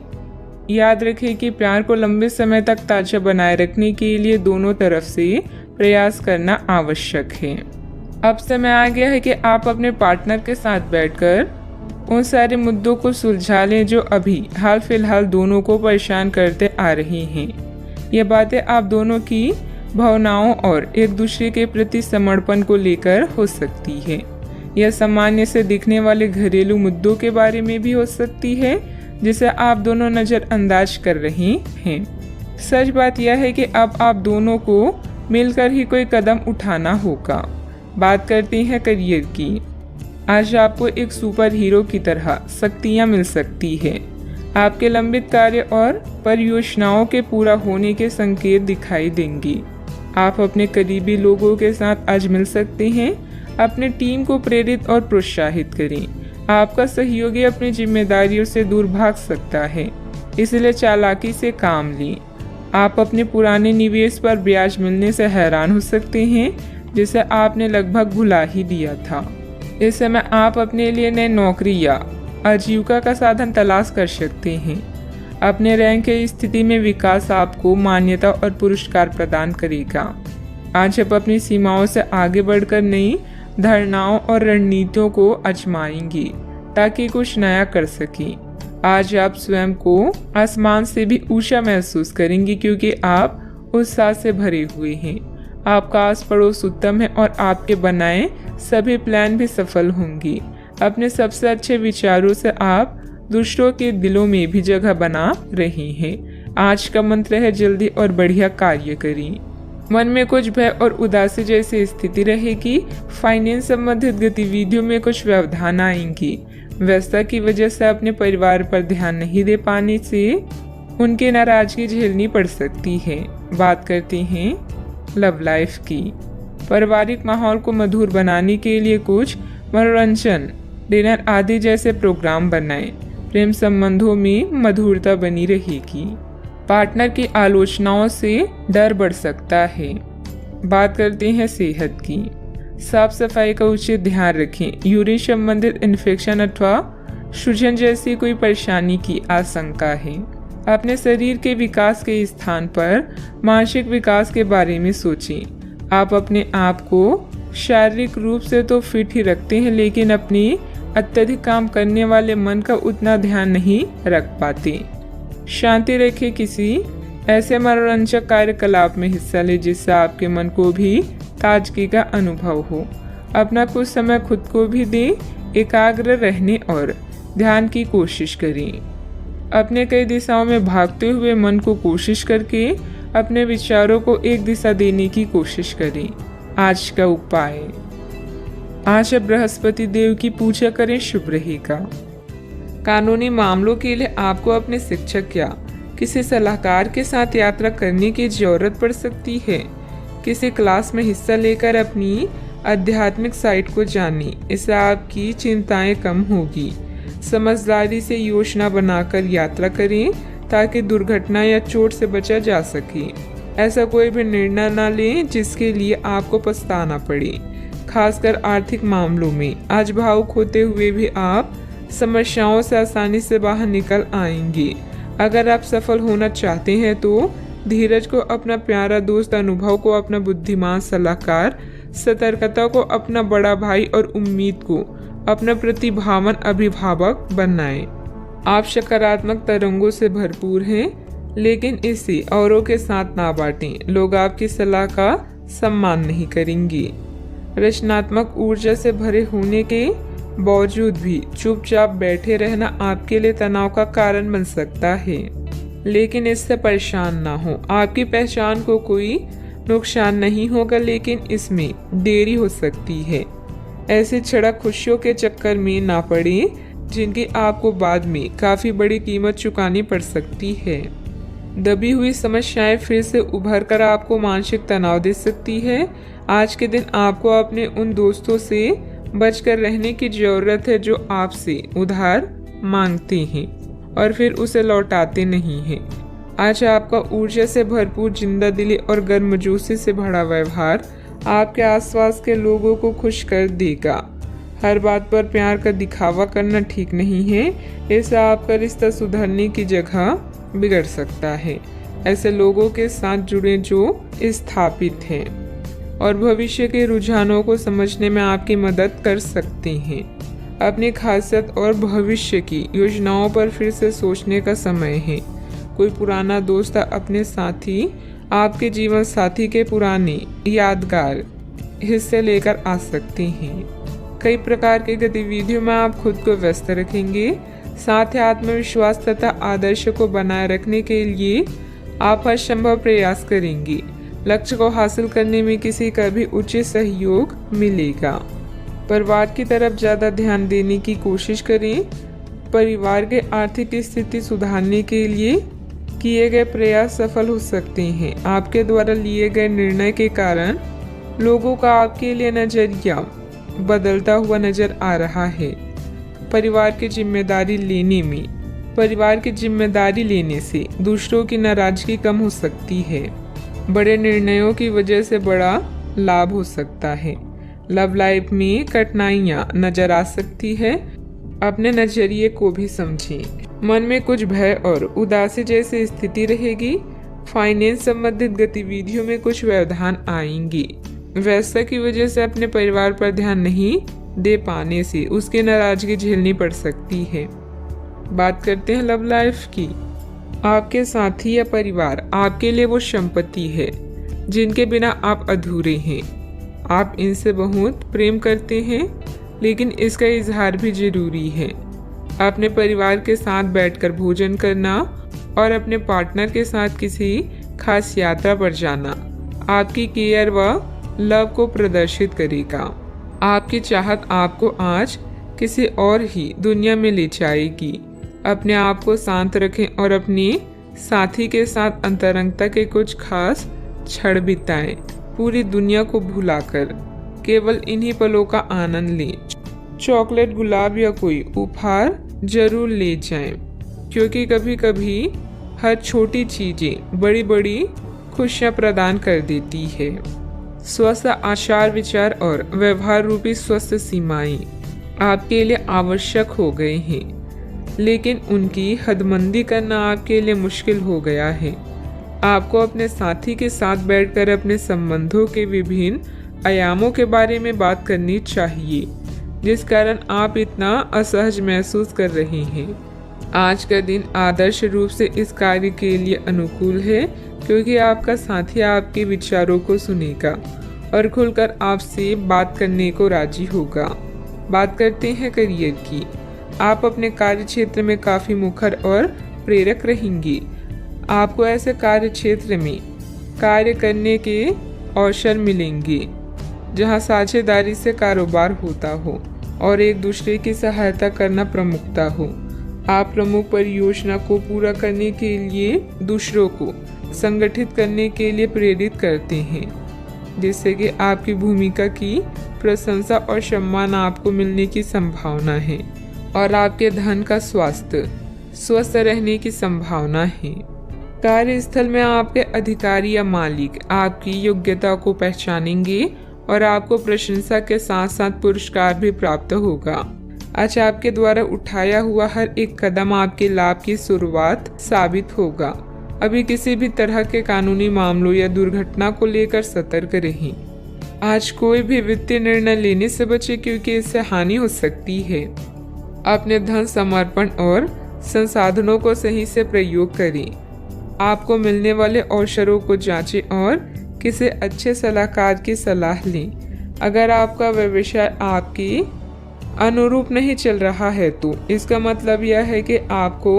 याद रखें कि प्यार को लंबे समय तक ताजा बनाए रखने के लिए दोनों तरफ से प्रयास करना आवश्यक है। अब समय आ गया है कि आप अपने पार्टनर के साथ बैठकर उन सारे मुद्दों को सुलझा लें जो अभी हाल फिलहाल दोनों को परेशान करते आ रही हैं। ये बातें आप दोनों की भावनाओं और एक दूसरे के प्रति समर्पण को लेकर हो सकती है। यह सामान्य से दिखने वाले घरेलू मुद्दों के बारे में भी हो सकती है जिसे आप दोनों नज़रअंदाज कर रहे हैं। सच बात यह है कि अब आप दोनों को मिलकर ही कोई कदम उठाना होगा। बात करते हैं करियर की। आज आपको एक सुपर हीरो की तरह शक्तियाँ मिल सकती है। आपके लंबित कार्य और परियोजनाओं के पूरा होने के संकेत दिखाई देंगे। आप अपने करीबी लोगों के साथ आज मिल सकते हैं। अपने टीम को प्रेरित और प्रोत्साहित करें। आपका सहयोगी अपनी जिम्मेदारियों से दूर भाग सकता है, इसलिए चालाकी से काम लें। आप अपने पुराने निवेश पर ब्याज मिलने से हैरान हो सकते हैं, जिसे आपने लगभग भुला ही दिया था। इस समय आप अपने लिए नई नौकरी या आजीविका का साधन तलाश कर सकते हैं। अपने रैंक की स्थिति में विकास आपको मान्यता और पुरस्कार प्रदान करेगा। आज आप अपनी सीमाओं से आगे बढ़कर नई धारणाओं और रणनीतियों को आजमाएंगे ताकि कुछ नया कर सकें। आज आप स्वयं को आसमान से भी ऊंचा महसूस करेंगे क्योंकि आप उत्साह से भरे हुए हैं। आपका आस पड़ोस उत्तम है और आपके बनाए सभी प्लान भी सफल होंगे। अपने सबसे अच्छे विचारों से आप दूसरों के दिलों में भी जगह बना रहे हैं। आज का मंत्र है जल्दी और बढ़िया कार्य करें। मन में कुछ भय और उदासी जैसी स्थिति रहेगी। फाइनेंस संबंधित गतिविधियों में कुछ व्यवधान आएंगी। व्यस्तता की वजह से अपने परिवार पर ध्यान नहीं दे पाने से उनकी नाराजगी झेलनी पड़ सकती है। बात करते हैं लव लाइफ की। पारिवारिक माहौल को मधुर बनाने के लिए कुछ मनोरंजन, डिनर आदि जैसे प्रोग्राम बनाएं। प्रेम संबंधों में मधुरता बनी रहेगी। पार्टनर की आलोचनाओं से डर बढ़ सकता है। बात करते हैं सेहत की। साफ सफाई का उचित ध्यान रखें। यूरिन संबंधित इन्फेक्शन अथवा सूजन जैसी कोई परेशानी की आशंका है। अपने शरीर के विकास के स्थान पर मानसिक विकास के बारे में सोचें। आप अपने आप को शारीरिक रूप से तो फिट ही रखते हैं, लेकिन अपनी अत्यधिक काम करने वाले मन का उतना ध्यान नहीं रख पाते। शांति रखें। किसी ऐसे मनोरंजक कार्यकलाप में हिस्सा लें जिससे आपके मन को भी ताजगी का अनुभव हो। अपना कुछ समय खुद को भी दें। एकाग्र रहने और ध्यान की कोशिश करें। अपने कई दिशाओं में भागते हुए मन को कोशिश करके अपने विचारों को एक दिशा देने की कोशिश करें। आज का उपाय, आज बृहस्पति देव की पूजा करें, शुभ रहेगा। कानूनी मामलों के लिए आपको अपने शिक्षक या किसी सलाहकार के साथ यात्रा करने की जरूरत पड़ सकती है। किसी क्लास में हिस्सा लेकर अपनी आध्यात्मिक साइट को जानें, इससे आपकी चिंताएं कम होगी। समझदारी से योजना बनाकर यात्रा करें ताकि दुर्घटना या चोट से बचा जा सके। ऐसा कोई भी निर्णय न लें जिसके लिए आपको पछताना पड़े, खासकर आर्थिक मामलों में। आज भावुक होते हुए भी आप समस्याओं से आसानी से बाहर निकल आएंगे। अगर आप सफल होना चाहते हैं तो धीरज को अपना प्यारा दोस्त, अनुभव को अपना बुद्धिमान सलाहकार, सतर्कता को अपना बड़ा भाई और उम्मीद को अपना प्रतिभावान अभिभावक बनाएं। आप सकारात्मक तरंगों से भरपूर हैं, लेकिन इसे औरों के साथ ना बांटें। लोग आपकी सलाह का सम्मान नहीं करेंगे। रचनात्मक ऊर्जा से भरे होने के बावजूद भी चुपचाप बैठे रहना आपके लिए तनाव का कारण बन सकता है, लेकिन इससे परेशान ना हो। आपकी पहचान को कोई नुकसान नहीं होगा, लेकिन इसमें देरी हो सकती है। ऐसी क्षणिक खुशियों के चक्कर में ना पड़े जिनकी आपको बाद में काफी बड़ी कीमत चुकानी पड़ सकती है। दबी हुई समस्याएं फिर से उभर कर आपको मानसिक तनाव दे सकती है। आज के दिन आपको अपने उन दोस्तों से बचकर रहने की जरूरत है जो आपसे उधार मांगते हैं और फिर उसे लौटाते नहीं हैं। आज आपका ऊर्जा से भरपूर, जिंदा दिली और गर्मजोशी से भरा व्यवहार आपके आसपास के लोगों को खुश कर देगा। हर बात पर प्यार का दिखावा करना ठीक नहीं है, इससे आपका रिश्ता सुधरने की जगह बिगड़ सकता है। ऐसे लोगों के साथ जुड़े जो स्थापित हैं और भविष्य के रुझानों को समझने में आपकी मदद कर सकते हैं। अपनी खासियत और भविष्य की योजनाओं पर फिर से सोचने का समय है। कोई पुराना दोस्त अपने साथी आपके जीवन साथी के पुराने यादगार हिस्से लेकर आ सकते हैं। कई प्रकार की गतिविधियों में आप खुद को व्यस्त रखेंगे। साथ ही आत्मविश्वास तथा आदर्श को बनाए रखने के लिए आप हर संभव प्रयास करेंगे। लक्ष्य को हासिल करने में किसी का भी उचित सहयोग मिलेगा। परिवार की तरफ ज़्यादा ध्यान देने की कोशिश करें। परिवार के आर्थिक स्थिति सुधारने के लिए किए गए प्रयास सफल हो सकते हैं। आपके द्वारा लिए गए निर्णय के कारण लोगों का आपके लिए नजरिया बदलता हुआ नजर आ रहा है। परिवार की जिम्मेदारी लेने से दूसरों की नाराजगी कम हो सकती है। बड़े निर्णयों की वजह से बड़ा लाभ हो सकता है। लव लाइफ में कठिनाइयां नजर आ सकती है। अपने नजरिए को भी समझें। मन में कुछ भय और उदासी जैसी स्थिति रहेगी। फाइनेंस संबंधित गतिविधियों में कुछ व्यवधान आएंगी। व्यस्तता की वजह से अपने परिवार पर ध्यान नहीं दे पाने से उसकी नाराजगी झेलनी पड़ सकती है। बात करते हैं लव लाइफ की। आपके साथी या परिवार आपके लिए वो संपत्ति है जिनके बिना आप अधूरे हैं। आप इनसे बहुत प्रेम करते हैं, लेकिन इसका इजहार भी जरूरी है। अपने परिवार के साथ बैठकर भोजन करना और अपने पार्टनर के साथ किसी खास यात्रा पर जाना आपकी केयर व लव को प्रदर्शित करेगा। आपकी चाहत आपको आज किसी और ही दुनिया में ले जाएगी। अपने आप को शांत रखें और अपने साथी के साथ अंतरंगता के कुछ खास क्षण बिताएं। पूरी दुनिया को भुलाकर केवल इन्हीं पलों का आनंद लें। चॉकलेट, गुलाब या कोई उपहार जरूर ले जाएं, क्योंकि कभी कभी हर छोटी चीजें बड़ी बड़ी खुशियां प्रदान कर देती है। स्वस्थ आचार विचार और व्यवहार रूपी स्वस्थ सीमाएं आपके लिए आवश्यक हो गए हैं, लेकिन उनकी हदबंदी करना आपके लिए मुश्किल हो गया है। आपको अपने साथी के साथ बैठकर अपने संबंधों के विभिन्न आयामों के बारे में बात करनी चाहिए, जिस कारण आप इतना असहज महसूस कर रहे हैं। आज का दिन आदर्श रूप से इस कार्य के लिए अनुकूल है, क्योंकि आपका साथी आपके विचारों को सुनेगा और खुलकर आपसे बात करने को राजी होगा। बात करते हैं करियर की। आप अपने कार्य क्षेत्र में काफी मुखर और प्रेरक रहेंगे। आपको ऐसे कार्य क्षेत्र में कार्य करने के अवसर मिलेंगे जहां साझेदारी से कारोबार होता हो और एक दूसरे की सहायता करना प्रमुखता हो। आप प्रमुख परियोजना को पूरा करने के लिए दूसरों को संगठित करने के लिए प्रेरित करते हैं, जिससे कि आपकी भूमिका की प्रशंसा और सम्मान आपको मिलने की संभावना है और आपके धन का स्वास्थ्य स्वस्थ रहने की संभावना है। कार्यस्थल में आपके अधिकारी या मालिक आपकी योग्यता को पहचानेंगे और आपको प्रशंसा के साथ साथ पुरस्कार भी प्राप्त होगा। आज आपके द्वारा उठाया हुआ हर एक कदम आपके लाभ की शुरुआत साबित होगा। अभी किसी भी तरह के कानूनी मामलों या दुर्घटना को लेकर सतर्क रहें। आज कोई भी वित्तीय निर्णय लेने से बचे, क्योंकि इससे हानि हो सकती है। अपने धन समर्पण और संसाधनों को सही से प्रयोग करें। आपको मिलने वाले अवसरों को जांचें और किसी अच्छे सलाहकार की सलाह लें। अगर आपका व्यवसाय आपके अनुरूप नहीं चल रहा है तो इसका मतलब यह है कि आपको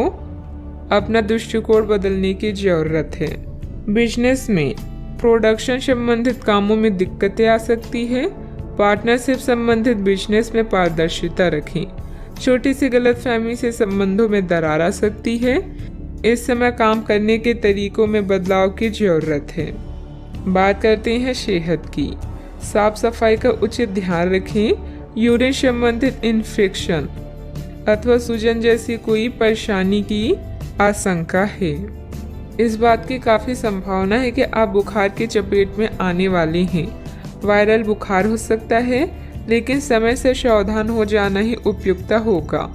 अपना दृष्टिकोण बदलने की जरूरत है। बिजनेस में प्रोडक्शन संबंधित कामों में दिक्कतें आ सकती है। पार्टनरशिप संबंधित बिजनेस में पारदर्शिता रखें। छोटी सी गलतफहमी से संबंधों में दरार आ सकती है। इस समय काम करने के तरीकों में बदलाव की जरूरत है। बात करते हैं सेहत की। साफ सफाई का उचित ध्यान रखें। यूरिन संबंधित इन्फेक्शन अथवा सूजन जैसी कोई परेशानी की आशंका है। इस बात की काफी संभावना है कि आप बुखार की चपेट में आने वाले हैं। वायरल बुखार हो सकता है, लेकिन समय से सावधान हो जाना ही उपयुक्त होगा।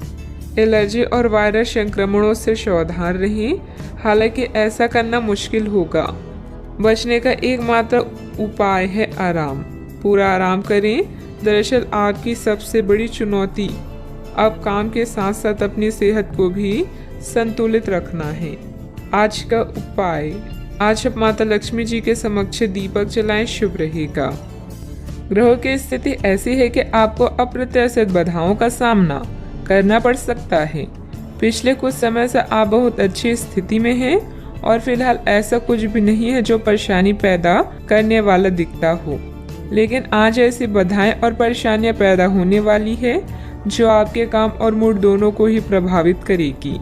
एलर्जी और वायरस संक्रमणों से सावधान रहें, हालांकि ऐसा करना मुश्किल होगा। बचने का एकमात्र उपाय है आराम। पूरा आराम करें। दरअसल आपकी सबसे बड़ी चुनौती अब काम के साथ साथ अपनी सेहत को भी संतुलित रखना है। आज का उपाय, आज आप माता लक्ष्मी जी के समक्ष दीपक जलाएं, शुभ रहेगा। ग्रहों की स्थिति ऐसी है कि आपको अप्रत्याशित बाधाओं का सामना करना पड़ सकता है। पिछले कुछ समय से आप बहुत अच्छी स्थिति में हैं और फिलहाल ऐसा कुछ भी नहीं है जो परेशानी पैदा करने वाला दिखता हो, लेकिन आज ऐसी बाधाएं और परेशानियां पैदा होने वाली है जो आपके काम और मूड दोनों को ही प्रभावित करेगी।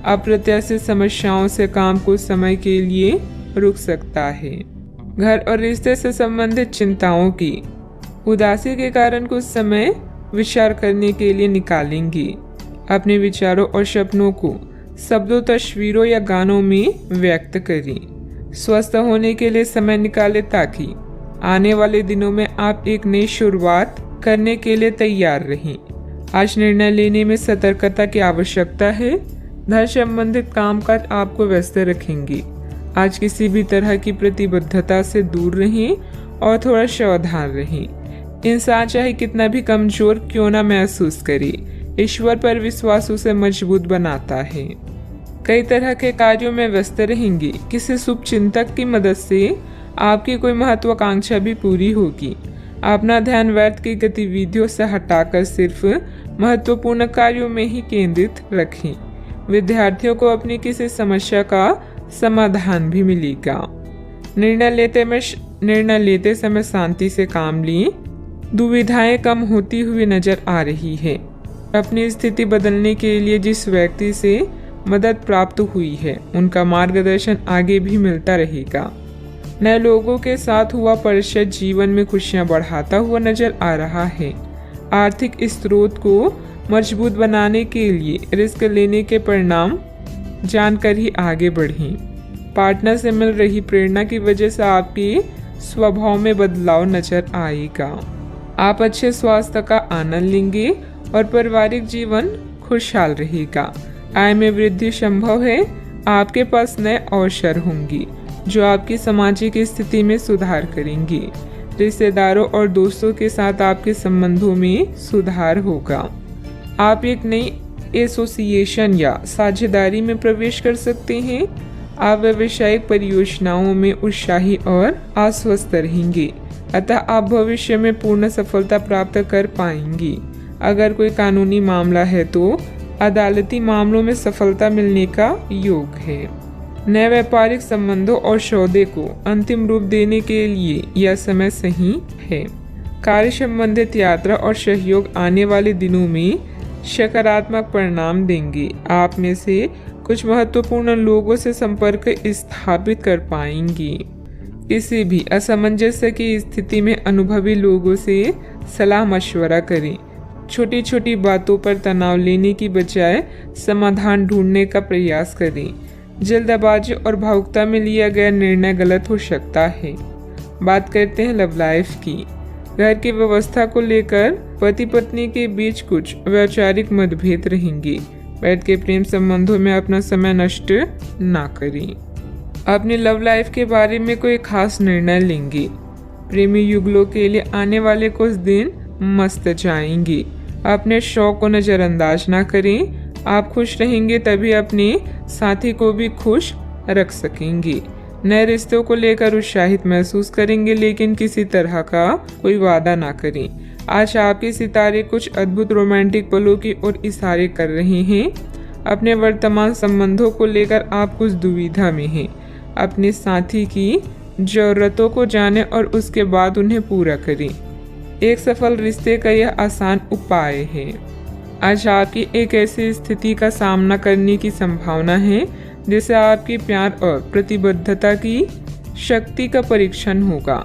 अप्रत्याशित समस्याओं से काम कुछ समय के लिए रुक सकता है। घर और रिश्ते से संबंधित चिंताओं की उदासी के कारण कुछ समय विचार करने के लिए निकालेंगे। अपने विचारों और सपनों को शब्दों, तस्वीरों या गानों में व्यक्त करें। स्वस्थ होने के लिए समय निकालें ताकि आने वाले दिनों में आप एक नई शुरुआत करने के लिए तैयार रहें। आज निर्णय लेने में सतर्कता की आवश्यकता है। धन संबंधित कामकाज आपको व्यस्त रखेंगे। आज किसी भी तरह की प्रतिबद्धता से दूर रहें और थोड़ा सावधान रहें। इंसान चाहे कितना भी कमजोर क्यों ना महसूस करे, ईश्वर पर विश्वास उसे मजबूत बनाता है। कई तरह के कार्यों में व्यस्त रहेंगे। किसी शुभ चिंतक की मदद से आपकी कोई महत्वाकांक्षा भी पूरी होगी। अपना ध्यान व्यर्थ की गतिविधियों से हटाकर सिर्फ महत्वपूर्ण कार्यों में ही केंद्रित रखें। विद्यार्थियों को अपनी किसी समस्या का समाधान भी मिलेगा। निर्णय लेते समय शांति से काम लें। दुविधाएं कम होती हुई नजर आ रही है। अपनी स्थिति बदलने के लिए जिस व्यक्ति से मदद प्राप्त हुई है उनका मार्गदर्शन आगे भी मिलता रहेगा। नए लोगों के साथ हुआ परिचय जीवन में खुशियां बढ़ाता हुआ नजर आ रहा है। आर्थिक स्रोत को मजबूत बनाने के लिए रिस्क लेने के परिणाम जानकर ही आगे बढ़ें। पार्टनर से मिल रही प्रेरणा की वजह से आपके स्वभाव में बदलाव नजर आएगा। आप अच्छे स्वास्थ्य का आनंद लेंगे और पारिवारिक जीवन खुशहाल रहेगा। आय में वृद्धि संभव है। आपके पास नए अवसर होंगे जो आपकी सामाजिक स्थिति में सुधार करेंगे। रिश्तेदारों और दोस्तों के साथ आपके संबंधों में सुधार होगा। आप एक नई एसोसिएशन या साझेदारी में प्रवेश कर सकते हैं। आप व्यावसायिक परियोजनाओं में उत्साही और आश्वस्त रहेंगे, अतः आप भविष्य में पूर्ण सफलता प्राप्त कर पाएंगे। अगर कोई कानूनी मामला है तो अदालती मामलों में सफलता मिलने का योग है। नए व्यापारिक संबंधों और सौदे को अंतिम रूप देने के लिए यह समय सही है। कार्य संबंधित यात्रा और सहयोग आने वाले दिनों में सकारात्मक परिणाम देंगे। आप में से कुछ महत्वपूर्ण लोगों से संपर्क स्थापित कर पाएंगे। किसी भी असमंजस्य की स्थिति में अनुभवी लोगों से सलाह मशवरा करें। छोटी छोटी बातों पर तनाव लेने की बजाय समाधान ढूंढने का प्रयास करें। जल्दबाजी और भावुकता में लिया गया निर्णय गलत हो सकता है। बात करते हैं लव लाइफ की। घर की व्यवस्था को लेकर पति पत्नी के बीच कुछ वैचारिक मतभेद रहेंगे। वैध के प्रेम संबंधों में अपना समय नष्ट ना करें। अपनी लव लाइफ के बारे में कोई खास निर्णय लेंगे। प्रेमी युगलों के लिए आने वाले कुछ दिन मस्त जाएंगे। अपने शौक को नजरअंदाज ना करें। आप खुश रहेंगे तभी अपने साथी को भी खुश रख सकेंगे। नए रिश्तों को लेकर उत्साहित महसूस करेंगे, लेकिन किसी तरह का कोई वादा ना करें। आज आपके सितारे कुछ अद्भुत रोमांटिक पलों की ओर इशारे कर रहे हैं। अपने वर्तमान संबंधों को लेकर आप कुछ दुविधा में हैं। अपने साथी की जरूरतों को जानें और उसके बाद उन्हें पूरा करें। एक सफल रिश्ते का यह आसान उपाय है। आज आपकी एक ऐसी स्थिति का सामना करने की संभावना है जिससे आपकी प्यार और प्रतिबद्धता की शक्ति का परीक्षण होगा।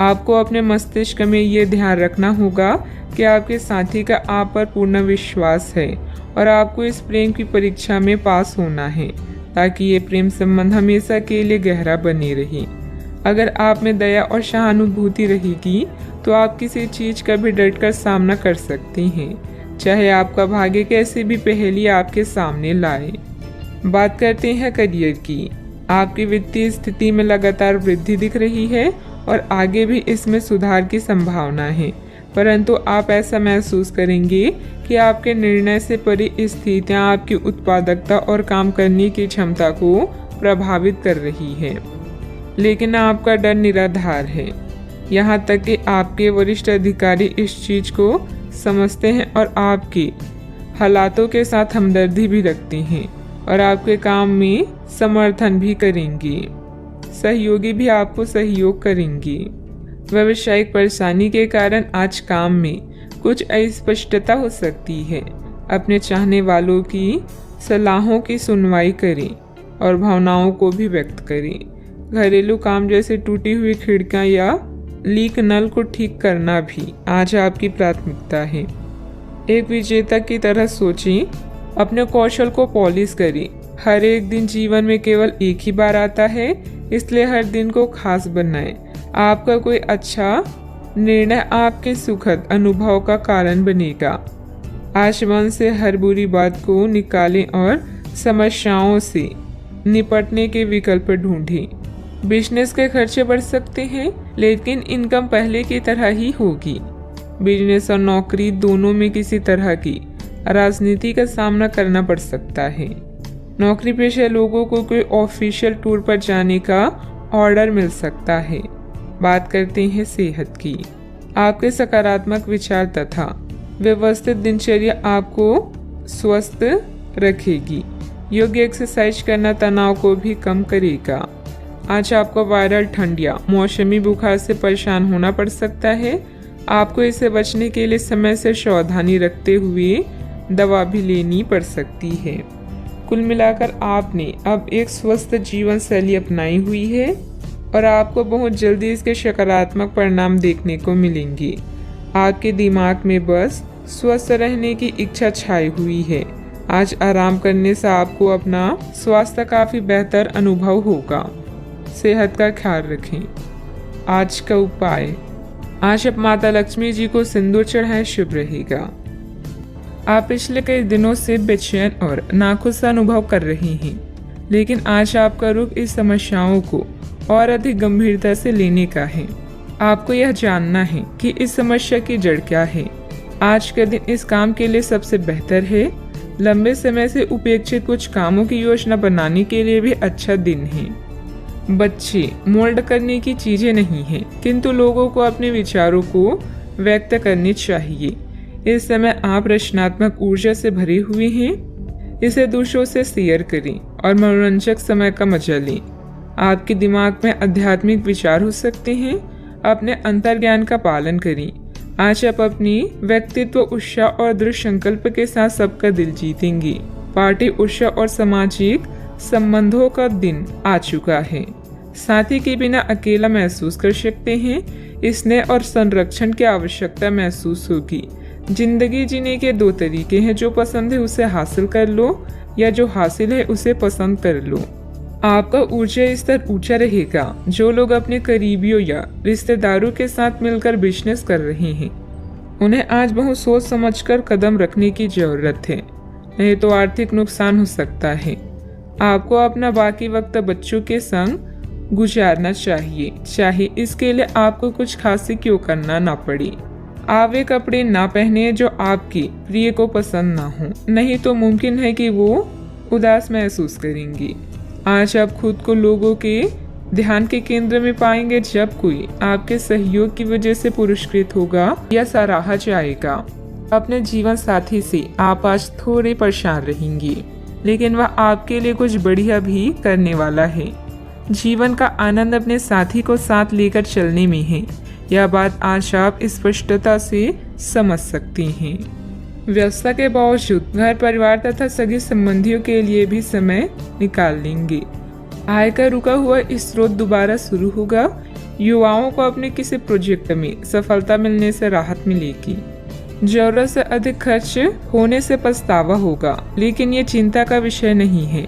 आपको अपने मस्तिष्क में ये ध्यान रखना होगा कि आपके साथी का आप पर पूर्ण विश्वास है और आपको इस प्रेम की परीक्षा में पास होना है ताकि ये प्रेम संबंध हमेशा के लिए गहरा बने रहे। अगर आप में दया और सहानुभूति रहेगी तो आप किसी चीज का भी डटकर सामना कर सकते हैं, चाहे आपका भाग्य कैसे भी पहेली आपके सामने लाए। बात करते हैं करियर की। आपकी वित्तीय स्थिति में लगातार वृद्धि दिख रही है और आगे भी इसमें सुधार की संभावना है, परंतु आप ऐसा महसूस करेंगे कि आपके निर्णय से परी स्थितियां आपकी उत्पादकता और काम करने की क्षमता को प्रभावित कर रही है। लेकिन आपका डर निराधार है। यहाँ तक कि आपके वरिष्ठ अधिकारी इस चीज को समझते हैं और आपकी हालातों के साथ हमदर्दी भी रखते हैं और आपके काम में समर्थन भी करेंगे। सहयोगी भी आपको सहयोग करेंगे। व्यावसायिक परेशानी के कारण आज काम में कुछ अस्पष्टता हो सकती है। अपने चाहने वालों की सलाहों की सुनवाई करें और भावनाओं को भी व्यक्त करें। घरेलू काम जैसे टूटी हुई खिड़कियां या लीक नल को ठीक करना भी आज आपकी प्राथमिकता है। एक विजेता की तरह सोचें, अपने कौशल को पॉलिश करें। हर एक दिन जीवन में केवल एक ही बार आता है, इसलिए हर दिन को खास बनाएं। आपका कोई अच्छा निर्णय आपके सुखद अनुभव का कारण बनेगा। आज मन से हर बुरी बात को निकालें और समस्याओं से निपटने के विकल्प ढूंढें। बिजनेस के खर्चे बढ़ सकते हैं, लेकिन इनकम पहले की तरह ही होगी। बिजनेस और नौकरी दोनों में किसी तरह की राजनीति का सामना करना पड़ सकता है। नौकरी पेशा लोगों को कोई ऑफिशियल टूर पर जाने का ऑर्डर मिल सकता है। बात करते हैं सेहत की। आपके सकारात्मक विचार तथा व्यवस्थित दिनचर्या आपको स्वस्थ रखेगी। योग्य एक्सरसाइज करना तनाव को भी कम करेगा। आज आपको वायरल ठंड या मौसमी बुखार से परेशान होना पड़ सकता है। आपको इससे बचने के लिए समय से सावधानी रखते हुए दवा भी लेनी पड़ सकती है। कुल मिलाकर आपने अब एक स्वस्थ जीवन शैली अपनाई हुई है और आपको बहुत जल्दी इसके सकारात्मक परिणाम देखने को मिलेंगे। आपके दिमाग में बस स्वस्थ रहने की इच्छा छाई हुई है। आज आराम करने से आपको अपना स्वास्थ्य काफी बेहतर अनुभव होगा। सेहत का ख्याल रखें। आज का उपाय, आज आप माता लक्ष्मी जी को सिंदूर चढ़ाएं, शुभ रहेगा। आप पिछले कई दिनों से बेचैन और नाखुश सा अनुभव कर रहे हैं, लेकिन आज आपका रुख इस समस्याओं को और अधिक गंभीरता से लेने का है। आपको यह जानना है कि इस समस्या की जड़ क्या है। आज का दिन इस काम के लिए सबसे बेहतर है। लंबे समय से उपेक्षित कुछ कामों की योजना बनाने के लिए भी अच्छा दिन है। बच्चे मोल्ड करने की चीजें नहीं हैं, किंतु लोगों को अपने विचारों को व्यक्त करने चाहिए। इस समय आप रचनात्मक ऊर्जा से भरे हुए हैं। इसे दूसरों से शेयर करें और मनोरंजक समय का मजा लें। आपके दिमाग में आध्यात्मिक विचार हो सकते हैं। अपने अंतर्ज्ञान का पालन करें। आज आप अपनी व्यक्तित्व उत्साह और दृढ़ संकल्प के साथ सबका दिल जीतेंगे। पार्टी उत्साह और सामाजिक संबंधों का दिन आ चुका है। साथी के बिना अकेला महसूस कर सकते हैं। स्नेह और संरक्षण की आवश्यकता महसूस होगी। जिंदगी जीने के दो तरीके हैं, जो पसंद है उसे हासिल कर लो या जो हासिल है उसे पसंद कर लो। आपका ऊर्जा स्तर ऊंचा रहेगा। जो लोग अपने करीबियों या रिश्तेदारों के साथ मिलकर बिजनेस कर रहे हैं, उन्हें आज बहुत सोच समझकर कदम रखने की जरूरत है, नहीं तो आर्थिक नुकसान हो सकता है। आपको अपना बाकी वक्त बच्चों के संग गुजारना चाहिए, चाहे इसके लिए आपको कुछ खासी क्यों करना ना पड़े। आप वे कपड़े ना पहने जो आपके प्रिय को पसंद ना हो, नहीं तो मुमकिन है कि वो उदास महसूस करेंगे। आज आप खुद को लोगों के ध्यान के केंद्र में पाएंगे। जब कोई आपके सहयोग की वजह से पुरस्कृत होगा या सराहा जाएगा। अपने जीवन साथी से आप आज थोड़े परेशान रहेंगे, लेकिन वह आपके लिए कुछ बढ़िया भी करने वाला है। जीवन का आनंद अपने साथी को साथ लेकर चलने में है। यह बात आज आप स्पष्टता से समझ सकते हैं। व्यस्तता के बावजूद घर परिवार तथा सगे संबंधियों के लिए भी समय निकाल लेंगे। आय का रुका हुआ स्रोत दोबारा शुरू होगा। युवाओं को अपने किसी प्रोजेक्ट में सफलता मिलने से राहत मिलेगी। जरूरत से अधिक खर्च होने से पछतावा होगा, लेकिन ये चिंता का विषय नहीं है।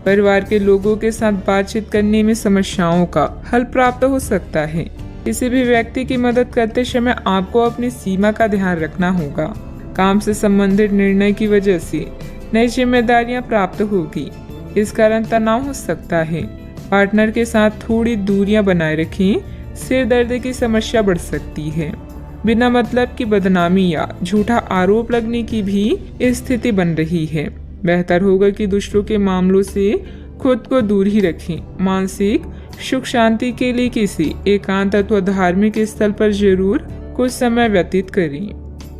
परिवार के लोगों के साथ बातचीत करने में समस्याओं का हल प्राप्त हो सकता है। किसी भी व्यक्ति की मदद करते समय आपको अपनी सीमा का ध्यान रखना होगा। काम से संबंधित निर्णय की वजह से नई जिम्मेदारियां प्राप्त होगी, इस कारण तनाव हो सकता है। पार्टनर के साथ थोड़ी दूरियां बनाए रखें, सिर दर्द की समस्या बढ़ सकती है। बिना मतलब की बदनामी या झूठा आरोप लगने की भी स्थिति बन रही है। बेहतर होगा कि दूसरों के मामलों से खुद को दूर ही रखें। मानसिक सुख शांति के लिए किसी एकांत अथवा धार्मिक स्थल पर जरूर कुछ समय व्यतीत करें।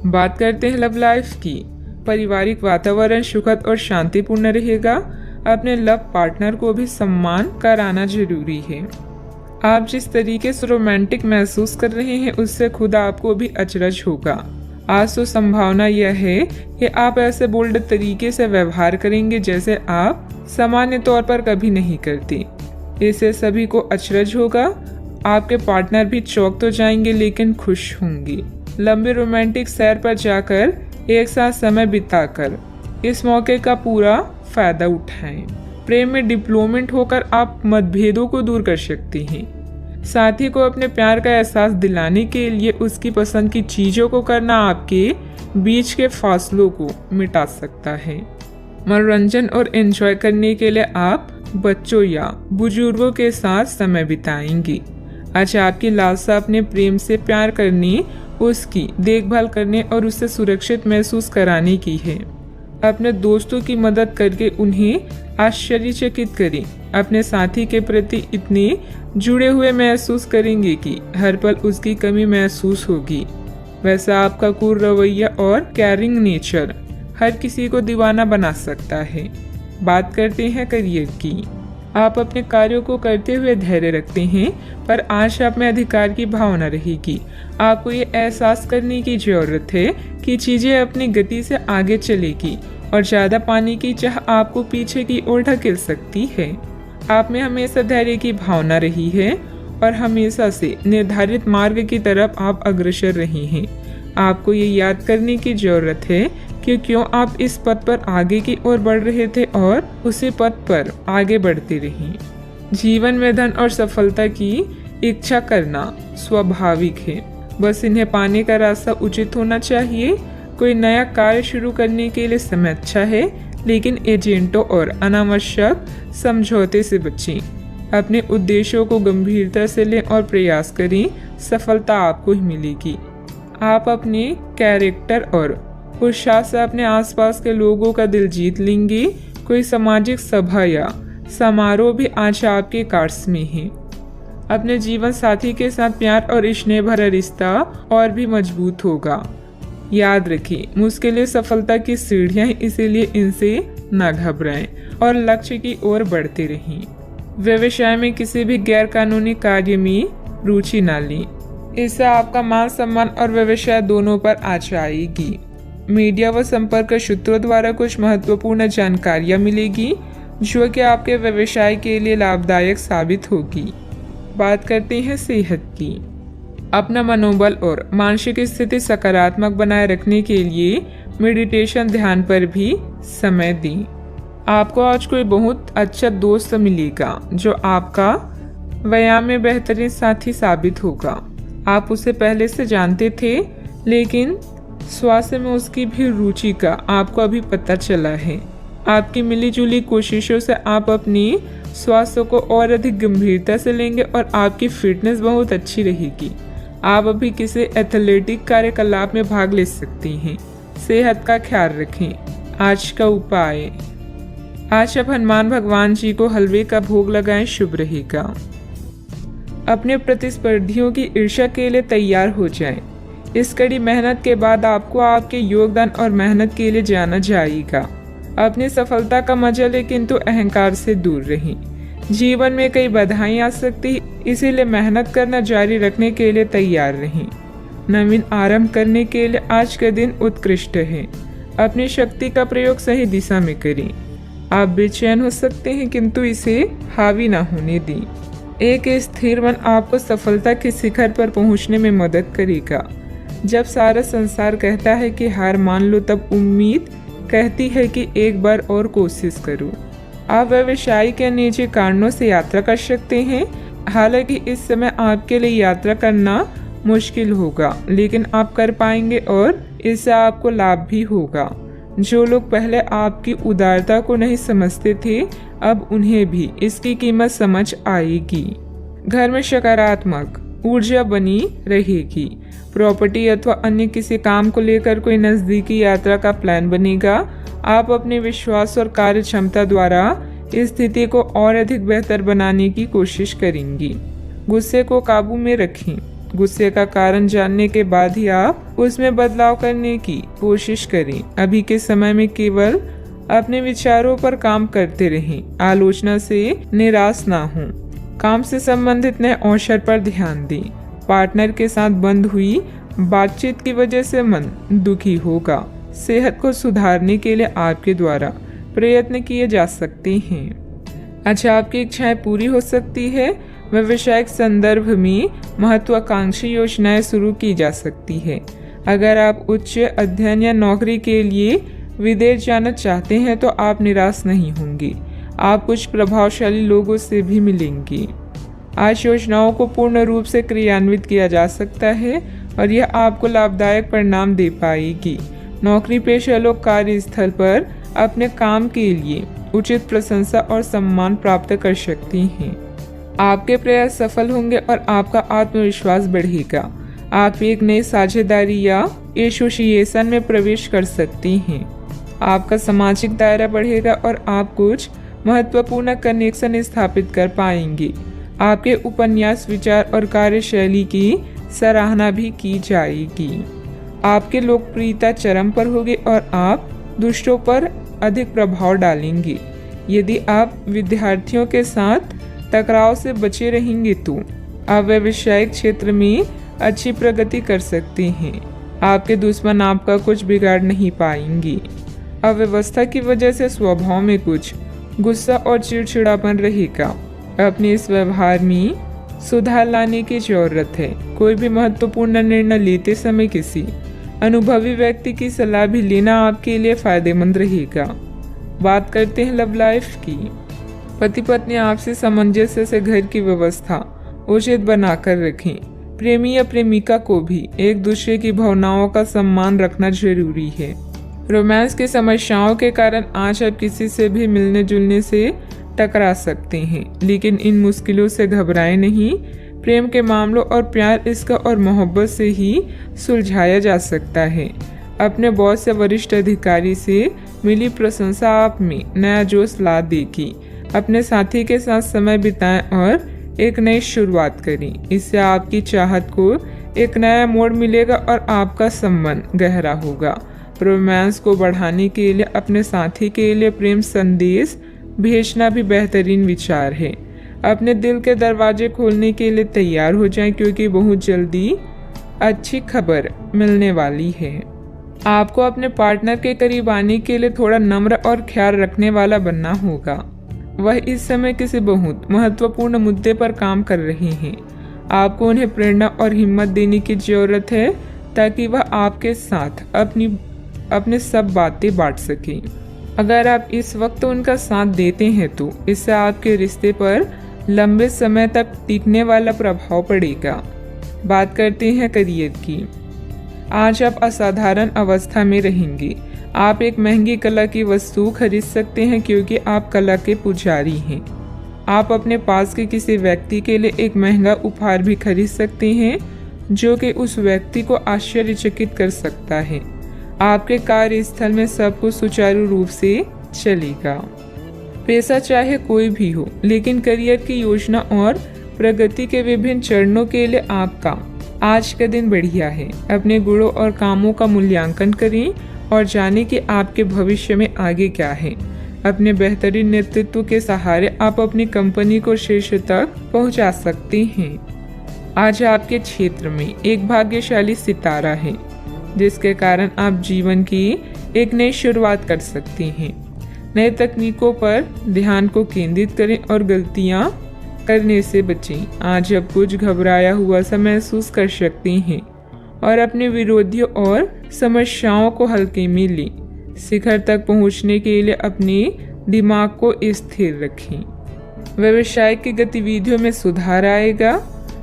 बात करते हैं लव लाइफ की। पारिवारिक वातावरण सुखद और शांतिपूर्ण रहेगा। अपने लव पार्टनर को भी सम्मान कराना जरूरी है। आप जिस तरीके से रोमांटिक महसूस कर रहे हैं उससे खुद आपको भी अचरज होगा। आज तो संभावना यह है कि आप ऐसे बोल्ड तरीके से व्यवहार करेंगे जैसे आप सामान्य तौर पर कभी नहीं करते। इससे सभी को अचरज होगा। आपके पार्टनर भी चौंक तो जाएंगे लेकिन खुश होंगे। लंबे रोमांटिक सैर पर जाकर एक साथ समय बिताकर इस मौके का पूरा फायदा उठाएं। प्रेम में डिप्लोमेट होकर आप मतभेदों को दूर कर सकते हैं। साथी को अपने प्यार का एहसास दिलाने के लिए उसकी पसंद की चीजों को करना आपके बीच के फासलों को मिटा सकता है। मनोरंजन और एंजॉय करने के लिए आप बच्चों या बुजुर्गों के साथ समय बिताएंगे। आज आपकी लालसा अपने प्रेम से प्यार करने, उसकी देखभाल करने और उसे सुरक्षित महसूस कराने की है। अपने दोस्तों की मदद करके उन्हें आश्चर्यचकित करें। अपने साथी के प्रति इतने जुड़े हुए महसूस करेंगे कि हर पल उसकी कमी महसूस होगी। वैसा आपका कूल रवैया और केयरिंग नेचर हर किसी को दीवाना बना सकता है। बात करते हैं करियर की। आप अपने कार्यों को करते हुए धैर्य रखते हैं, पर आज आप में अधिकार की भावना रहेगी। आपको ये एहसास करने की जरूरत है कि चीजें अपनी गति से आगे चलेगी और ज्यादा पाने की चाह आपको पीछे की ओर ढकेल सकती है। आप में हमेशा धैर्य की भावना रही है और हमेशा से निर्धारित मार्ग की तरफ आप अग्रसर रहे हैं। आपको ये याद करने की जरूरत है कि क्यों आप इस पथ पर आगे की ओर बढ़ रहे थे और उसी पथ पर आगे बढ़ते रहें। जीवन में धन और सफलता की इच्छा करना स्वाभाविक है, बस इन्हें पाने का रास्ता उचित होना चाहिए। कोई नया कार्य शुरू करने के लिए समय अच्छा है, लेकिन एजेंटों और अनावश्यक समझौते से बचें। अपने उद्देश्यों को गंभीरता से लें और प्रयास करें, सफलता आपको ही मिलेगी। आप अपने कैरेक्टर और उत्साह से अपने आसपास के लोगों का दिल जीत लेंगे। कोई सामाजिक सभा या समारोह भी आज आपके कार्ड्स में है। अपने जीवन साथी के साथ प्यार और स्नेह भरा रिश्ता और भी मजबूत होगा। याद रखें, मुश्किलें सफलता की सीढ़ियां हैं, इसीलिए इनसे न घबराएं और लक्ष्य की ओर बढ़ते रहें। व्यवसाय में किसी भी गैर कानूनी कार्य में रुचि न लें, इससे आपका मान सम्मान और व्यवसाय दोनों पर आँच आएगी। मीडिया व संपर्क सूत्रों द्वारा कुछ महत्वपूर्ण जानकारियां मिलेगी जो कि आपके व्यवसाय के लिए लाभदायक साबित होगी। बात करते हैं सेहत की। अपना मनोबल और मानसिक स्थिति सकारात्मक बनाए रखने के लिए मेडिटेशन, ध्यान पर भी समय दें। आपको आज कोई बहुत अच्छा दोस्त मिलेगा जो आपका व्यायाम में बेहतरीन साथी साबित होगा। आप उसे पहले से जानते थे, लेकिन स्वास्थ्य में उसकी भी रुचि का आपको अभी पता चला है। आपकी मिलीजुली कोशिशों से आप अपनी स्वास्थ्य को और अधिक गंभीरता से लेंगे और आपकी फिटनेस बहुत अच्छी रहेगी। आप अभी किसी एथलेटिक कार्यकलाप में भाग ले सकती हैं। सेहत का ख्याल रखें। आज का उपाय, आज आप हनुमान भगवान जी को हलवे का भोग लगाएं, शुभ रहेगा। अपने प्रतिस्पर्धियों की ईर्ष्या के लिए तैयार हो जाएं। इस कड़ी मेहनत के बाद आपको आपके योगदान और मेहनत के लिए जाना जाएगा। अपनी सफलता का मजा लें, किंतु अहंकार से दूर रहें। जीवन में कई बाधाएं आ सकती है, इसीलिए मेहनत करना जारी रखने के लिए तैयार रहें। नवीन आरंभ करने के लिए आज का दिन उत्कृष्ट है। अपनी शक्ति का प्रयोग सही दिशा में करें। आप बेचैन हो सकते हैं, किंतु इसे हावी ना होने दें। एक स्थिर मन आपको सफलता के शिखर पर पहुंचने में मदद करेगा। जब सारा संसार कहता है कि हार मान लो, तब उम्मीद कहती है कि एक बार और कोशिश करो। आप व्यवसाय के निजी कारणों से यात्रा कर सकते हैं। हालांकि इस समय आपके लिए यात्रा करना मुश्किल होगा, लेकिन आप कर पाएंगे और इससे आपको लाभ भी होगा। जो लोग पहले आपकी उदारता को नहीं समझते थे, अब उन्हें भी इसकी कीमत समझ आएगी। घर में सकारात्मक ऊर्जा बनी रहेगी। प्रॉपर्टी अथवा अन्य किसी काम को लेकर कोई नजदीकी यात्रा का प्लान बनेगा। आप अपने विश्वास और कार्य क्षमता द्वारा इस स्थिति को और अधिक बेहतर बनाने की कोशिश करेंगी। गुस्से को काबू में रखें। गुस्से का कारण जानने के बाद ही आप उसमें बदलाव करने की कोशिश करें। अभी के समय में केवल अपने विचारों पर काम करते रहें, आलोचना से निराश ना हों। काम से संबंधित नए अवसर पर ध्यान दें। पार्टनर के साथ बंद हुई बातचीत की वजह से मन दुखी होगा। सेहत को सुधारने के लिए आपके द्वारा प्रयत्न किए जा सकते हैं। अच्छा, आपकी इच्छाएं पूरी हो सकती है। व्यवसायिक संदर्भ में महत्वाकांक्षी योजनाएं शुरू की जा सकती है। अगर आप उच्च अध्ययन या नौकरी के लिए विदेश जाना चाहते हैं तो आप निराश नहीं होंगे। आप कुछ प्रभावशाली लोगों से भी मिलेंगे। आज योजनाओं को पूर्ण रूप से क्रियान्वित किया जा सकता है और यह आपको लाभदायक परिणाम दे पाएगी। नौकरी पेशा लोग कार्यस्थल पर अपने काम के लिए उचित प्रशंसा और सम्मान प्राप्त कर सकते हैं। आपके प्रयास सफल होंगे और आपका आत्मविश्वास बढ़ेगा। आप एक नई साझेदारी या एसोसिएशन में प्रवेश कर सकते हैं। आपका सामाजिक दायरा बढ़ेगा और आप कुछ महत्वपूर्ण कनेक्शन स्थापित कर पाएंगे। आपके उपन्यास, विचार और कार्यशैली की सराहना भी की जाएगी। आपकी लोकप्रियता चरम पर होगी और आप दूसरों पर अधिक प्रभाव डालेंगे। यदि आप विद्यार्थियों के साथ टकराव से बचे रहेंगे तो आप व्यावसायिक क्षेत्र में अच्छी प्रगति कर सकते हैं। आपके दुश्मन आपका कुछ बिगाड़ नहीं पाएंगे। अव्यवस्था की वजह से स्वभाव में कुछ गुस्सा और चिड़चिड़ापन रहेगा। अपने इस व्यवहार में सुधार लाने की जरूरत है। कोई भी महत्वपूर्ण निर्णय लेते समय किसी अनुभवी व्यक्ति की सलाह भी लेना आपके लिए फायदेमंद रहेगा। बात करते हैं लव लाइफ की। पति पत्नी आपसी सामंजस्य से घर की व्यवस्था उचित बनाकर रखें। प्रेमी या प्रेमिका को भी एक दूसरे की भावनाओं का सम्मान रखना जरूरी है। रोमांस की समस्याओं के कारण आज आप किसी से भी मिलने जुलने से टकरा सकते हैं, लेकिन इन मुश्किलों से घबराएं नहीं। प्रेम के मामलों और प्यार, इसका और मोहब्बत से ही सुलझाया जा सकता है। अपने बॉस या वरिष्ठ अधिकारी से मिली प्रशंसा आप में नया जोश ला देगी। अपने साथी के साथ समय बिताएं और एक नई शुरुआत करें। इससे आपकी चाहत को एक नया मोड़ मिलेगा और आपका संबंध गहरा होगा। रोमांस को बढ़ाने के लिए अपने साथी के लिए प्रेम संदेश भेजना भी बेहतरीन विचार है। अपने दिल के दरवाजे खोलने के लिए तैयार हो जाएं, क्योंकि बहुत जल्दी अच्छी खबर मिलने वाली है। आपको अपने पार्टनर के करीब आने के लिए थोड़ा नम्र और ख्याल रखने वाला बनना होगा। वह इस समय किसी बहुत महत्वपूर्ण मुद्दे पर काम कर रहे हैं। आपको उन्हें प्रेरणा और हिम्मत देने की जरूरत है ताकि वह आपके साथ अपने सब बातें बांट सकें। अगर आप इस वक्त उनका साथ देते हैं तो इससे आपके रिश्ते पर लंबे समय तक टिकने वाला प्रभाव पड़ेगा। बात करते हैं करियर की। आज आप असाधारण अवस्था में रहेंगे। आप एक महंगी कला की वस्तु खरीद सकते हैं, क्योंकि आप कला के पुजारी हैं। आप अपने पास के किसी व्यक्ति के लिए एक महंगा उपहार भी खरीद सकते हैं, जो कि उस व्यक्ति को आश्चर्यचकित कर सकता है। आपके कार्यस्थल में सब कुछ सुचारू रूप से चलेगा। पेशा चाहे कोई भी हो, लेकिन करियर की योजना और प्रगति के विभिन्न चरणों के लिए आपका आज का दिन बढ़िया है। अपने गुणों और कामों का मूल्यांकन करें और जानें कि आपके भविष्य में आगे क्या है। अपने बेहतरीन नेतृत्व के सहारे आप अपनी कंपनी को शीर्ष तक पहुंचा सकते हैं। आज आपके क्षेत्र में एक भाग्यशाली सितारा है, जिसके कारण आप जीवन की एक नई शुरुआत कर सकते हैं। नए तकनीकों पर ध्यान को केंद्रित करें और गलतियां करने से बचें। आज आप कुछ घबराया हुआ सा महसूस कर सकते हैं और अपने विरोधियों और समस्याओं को हल्के में लें। शिखर तक पहुंचने के लिए अपने दिमाग को स्थिर रखें। व्यवसाय की गतिविधियों में सुधार आएगा।